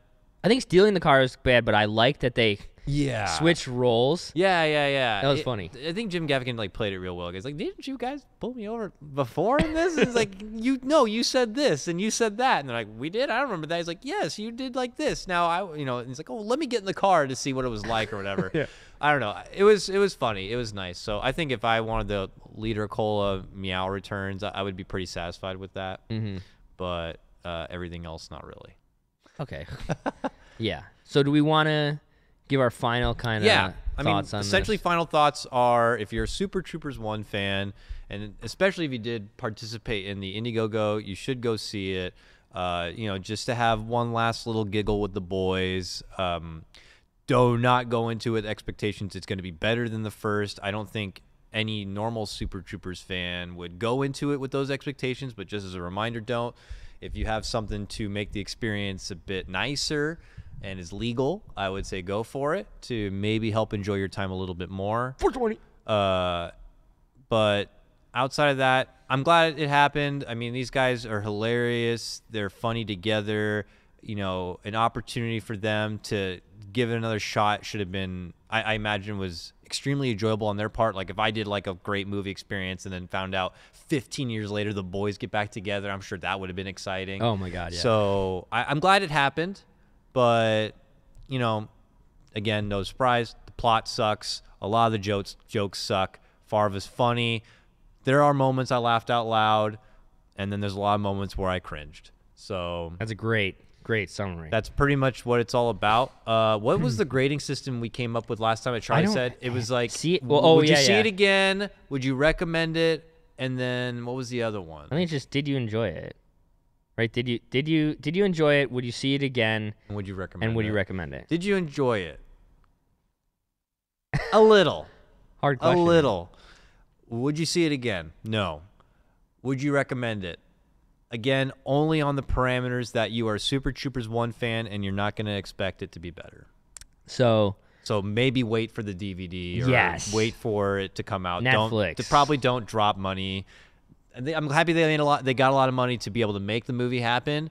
I think stealing the car is bad, but I like that they Yeah. Switch roles. Yeah. That was funny. I think Jim Gaffigan like played it real well. He's like, didn't you guys pull me over before in this? It's like, you said this and you said that. And they're like, we did? I don't remember that. He's like, yes, you did like this. Now, and he's like, oh, let me get in the car to see what it was like or whatever. Yeah. I don't know. It was funny. It was nice. So I think if I wanted the Liter Cola Meow returns, I would be pretty satisfied with that. Mm-hmm. But everything else, not really. Okay. Yeah. So do we want to give our final kind of thoughts on essentially this? final thoughts are, if you're a Super Troopers 1 fan, and especially if you did participate in the Indiegogo, you should go see it. Just to have one last little giggle with the boys. Do not go into it with expectations it's going to be better than the first. I don't think any normal Super Troopers fan would go into it with those expectations, but just as a reminder, don't. If you have something to make the experience a bit nicer and is legal, I would say go for it to maybe help enjoy your time a little bit more. 420. But outside of that, I'm glad it happened. I mean, these guys are hilarious. They're funny together. An opportunity for them to give it another shot should have been, I imagine, was extremely enjoyable on their part. Like if I did like a great movie experience and then found out 15 years later the boys get back together, I'm sure that would have been exciting. Oh my God, yeah. So I'm glad it happened, but again, no surprise. The plot sucks. A lot of the jokes suck. Farva's funny. There are moments I laughed out loud, and then there's a lot of moments where I cringed. So that's a great summary. That's pretty much what it's all about. What was the grading system we came up with last time? Charlie said it was like, would you see it again? Would you recommend it? And then what was the other one? I think it's just, did you enjoy it? Right? Did you enjoy it? Would you see it again? And would you recommend you recommend it? Did you enjoy it? A little. Hard question. A little. Would you see it again? No. Would you recommend it? Again, only on the parameters that you are a Super Troopers 1 fan and you're not going to expect it to be better. So maybe wait for the DVD or wait for it to come out. Netflix. Probably don't drop money. I'm happy they made they got a lot of money to be able to make the movie happen.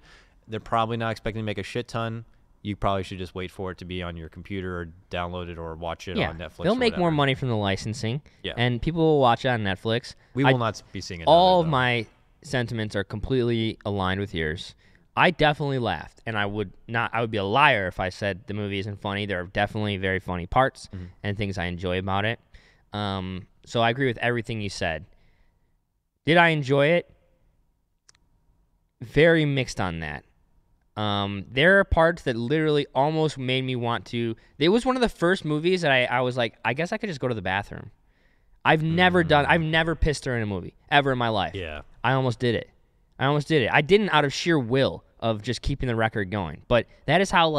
They're probably not expecting to make a shit ton. You probably should just wait for it to be on your computer or download it or watch it on Netflix. They'll make more money from the licensing. Yeah. And people will watch it on Netflix. We will not be seeing it. All of my sentiments are completely aligned with yours. I definitely laughed, and I would be a liar if I said the movie isn't funny. There are definitely very funny parts and things I enjoy about it. So I agree with everything you said. Did I enjoy it? Very mixed on that. There are parts that literally almost made me want to. It was one of the first movies that I was like, I guess I could just go to the bathroom. I've never pissed during a movie ever in my life. Yeah. I almost did it. I didn't out of sheer will of just keeping the record going. But that is how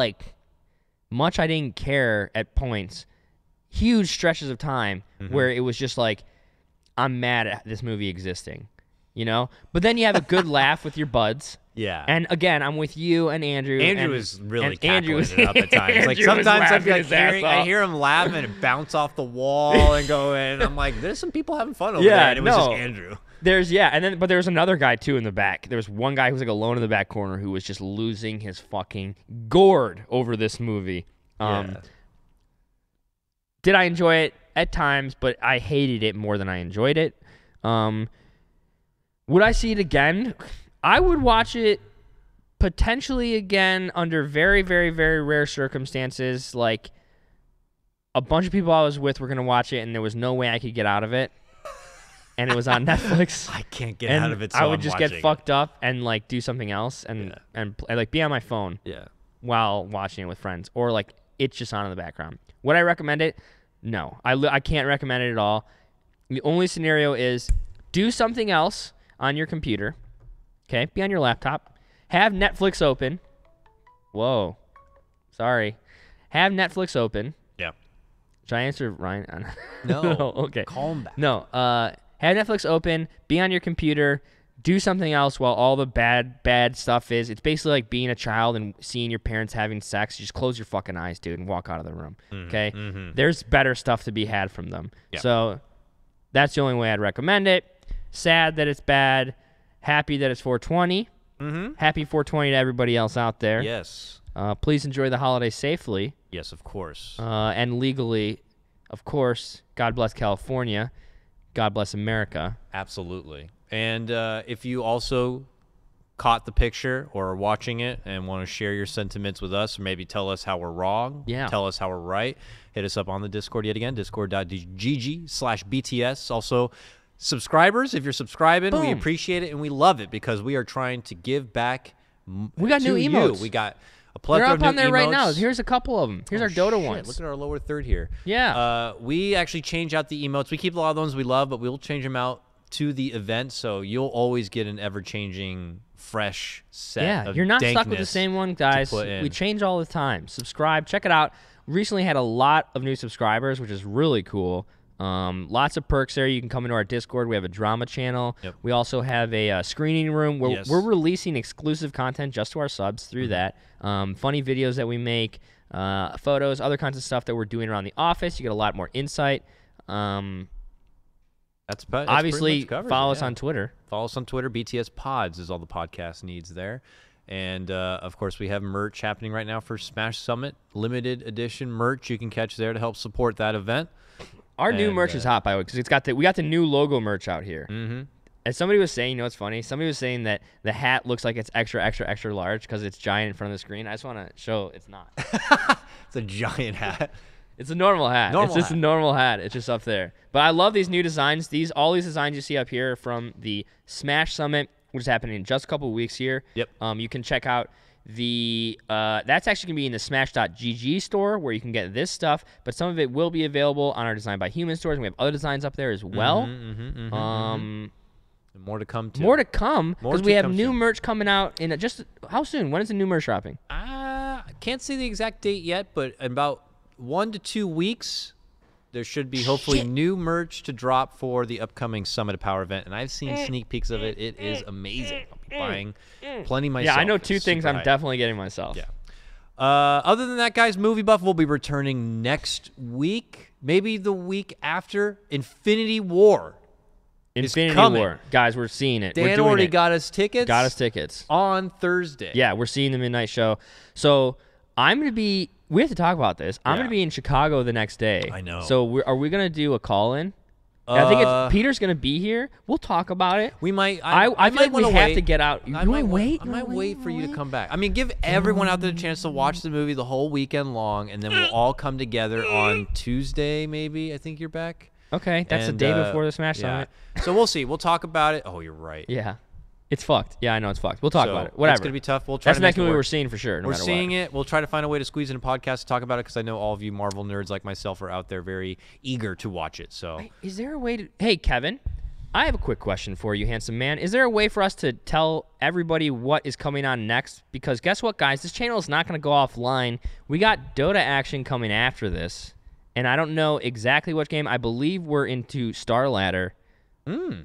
much I didn't care at points. Huge stretches of time where it was just like, I'm mad at this movie existing, But then you have a good laugh with your buds. Yeah. And again, I'm with you and Andrew. Andrew was really cackling it up at times. Like sometimes I hear him laugh and it bounce off the wall and go in. And I'm like, there's some people having fun over there. And it was just Andrew. But there's another guy too in the back. There was one guy who was alone in the back corner who was just losing his fucking gourd over this movie. Did I enjoy it? At times, but I hated it more than I enjoyed it. Would I see it again? I would watch it potentially again under very, very, very rare circumstances. Like a bunch of people I was with were going to watch it, and there was no way I could get out of it. And it was on Netflix. I can't get out of it, so I would I'm just watching get fucked up and do something else and be on my phone while watching it with friends. Or it's just on in the background. Would I recommend it? No, I can't recommend it at all. The only scenario is do something else on your computer. Okay, be on your laptop. Have Netflix open. Whoa, sorry. Have Netflix open. Yeah. Should I answer Ryan? No. Okay. Calm back. No. Have Netflix open. Be on your computer. Do something else while all the bad stuff is. It's basically like being a child and seeing your parents having sex. You just close your fucking eyes, dude, and walk out of the room. Okay? There's better stuff to be had from them. Yeah. So that's the only way I'd recommend it. Sad that it's bad. Happy that it's 420. Happy 420 to everybody else out there. Yes. Please enjoy the holiday safely. Yes, of course. And legally, of course. God bless California. God bless America. Absolutely. And if you also caught the picture or are watching it and want to share your sentiments with us, or maybe tell us how we're wrong, tell us how we're right, hit us up on the Discord yet again, discord.gg/BTS. Also, subscribers, if you're subscribing, we appreciate it and we love it because we are trying to give back. We got new emotes. We got A plethora They're of up on new there right now. emotes. Here's a couple of them. Here's our Dota ones. Look at our lower third here. Yeah. We actually change out the emotes. We keep a lot of the ones we love, but we'll change them out to the event, so you'll always get an ever-changing, fresh set of you're not stuck with the dankness same one, guys. to put in. We change all the time. Subscribe. Check it out. Recently had a lot of new subscribers, which is really cool. Lots of perks there. You can come into our Discord. We have a drama channel. Yep. We also have a screening room where Yes. we're releasing exclusive content just to our subs through that. Funny videos that we make, photos, other kinds of stuff that we're doing around the office. You get a lot more insight. That's Obviously, pretty much covers follow it, us on Twitter. Follow us on Twitter. BTS Pods is all the podcast needs there. And, of course, we have merch happening right now for Smash Summit. Limited edition merch you can catch there to help support that event. Our new merch is hot, by the way, because we got the new logo merch out here. Mm-hmm. As somebody was saying, you know what's funny? Somebody was saying that the hat looks like it's extra, extra, extra large because it's giant in front of the screen. I just want to show it's not. It's a giant hat. It's a normal hat. It's just a normal hat. It's just up there. But I love these new designs. All these designs you see up here are from the Smash Summit, which is happening in just a couple of weeks here. Yep. You can check out that's actually going to be in the Smash.gg store where you can get this stuff, but some of it will be available on our Design by Human stores, and we have other designs up there as well. More to come, too. More to come, because we have new merch coming out in just how soon? When is the new merch dropping? I can't say the exact date yet, but in about 1 to 2 weeks, there should be hopefully new merch to drop for the upcoming Summit of Power event, and I've seen sneak peeks of it. It is amazing. I'll be buying plenty myself. Yeah, I know two things I'm hyped. definitely getting myself. Yeah. Other than that, guys, Movie Buff will be returning next week, maybe the week after. Infinity War. Infinity War. Guys, we're seeing it. Dan already got us tickets. Got us tickets. On Thursday. Yeah, we're seeing the midnight show. So I'm going to be, we have to talk about this. I'm going to be in Chicago the next day. I know. So are we going to do a call-in? I think Peter's going to be here. We'll talk about it. We might. I feel like we have to get out. I might wait for you to come back. I mean, give everyone out there a chance to watch the movie the whole weekend long, and then we'll all come together on Tuesday, maybe. I think you're back. Okay, that's the day before the Smash Summit. So we'll see. We'll talk about it. Oh, you're right. Yeah. It's fucked. Yeah, I know it's fucked. We'll talk about it. Whatever. It's going to be tough. We'll try That's to the next make it movie work. we're seeing for sure. We're seeing it. We'll try to find a way to squeeze in a podcast to talk about it because I know all of you Marvel nerds like myself are out there very eager to watch it. So, is there a way to... Hey, Kevin, I have a quick question for you, handsome man. Is there a way for us to tell everybody what is coming on next? Because guess what, guys? This channel is not going to go offline. We got Dota action coming after this, and I don't know exactly what game. I believe we're into Star Ladder.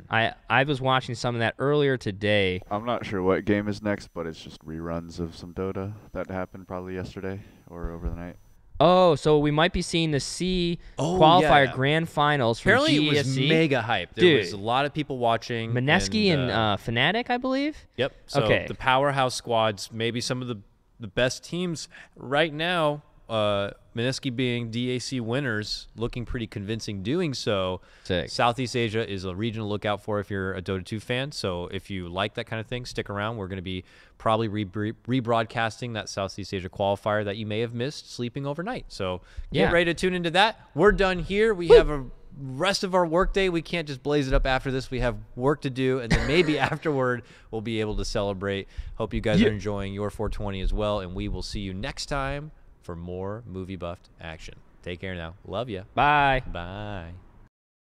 I was watching some of that earlier today. I'm not sure what game is next, but it's just reruns of some Dota that happened probably yesterday or over the night. Oh, so we might be seeing the C qualifier grand finals from apparently it was GESC. mega hype. There was a lot of people watching. Mineski and Fnatic, I believe. Yep. So okay. The powerhouse squads, maybe some of the best teams right now. Mineski being DAC winners, looking pretty convincing doing so. Sick. Southeast Asia is a region to look out for if you're a Dota 2 fan. So if you like that kind of thing, stick around. We're going to be probably rebroadcasting that Southeast Asia qualifier that you may have missed sleeping overnight. So get ready to tune into that. We're done here. We have a rest of our workday. We can't just blaze it up after this. We have work to do, and then maybe afterward we'll be able to celebrate. Hope you guys are enjoying your 420 as well, and we will see you next time for more Movie Buffed action. Take care now. Love ya. Bye. Bye.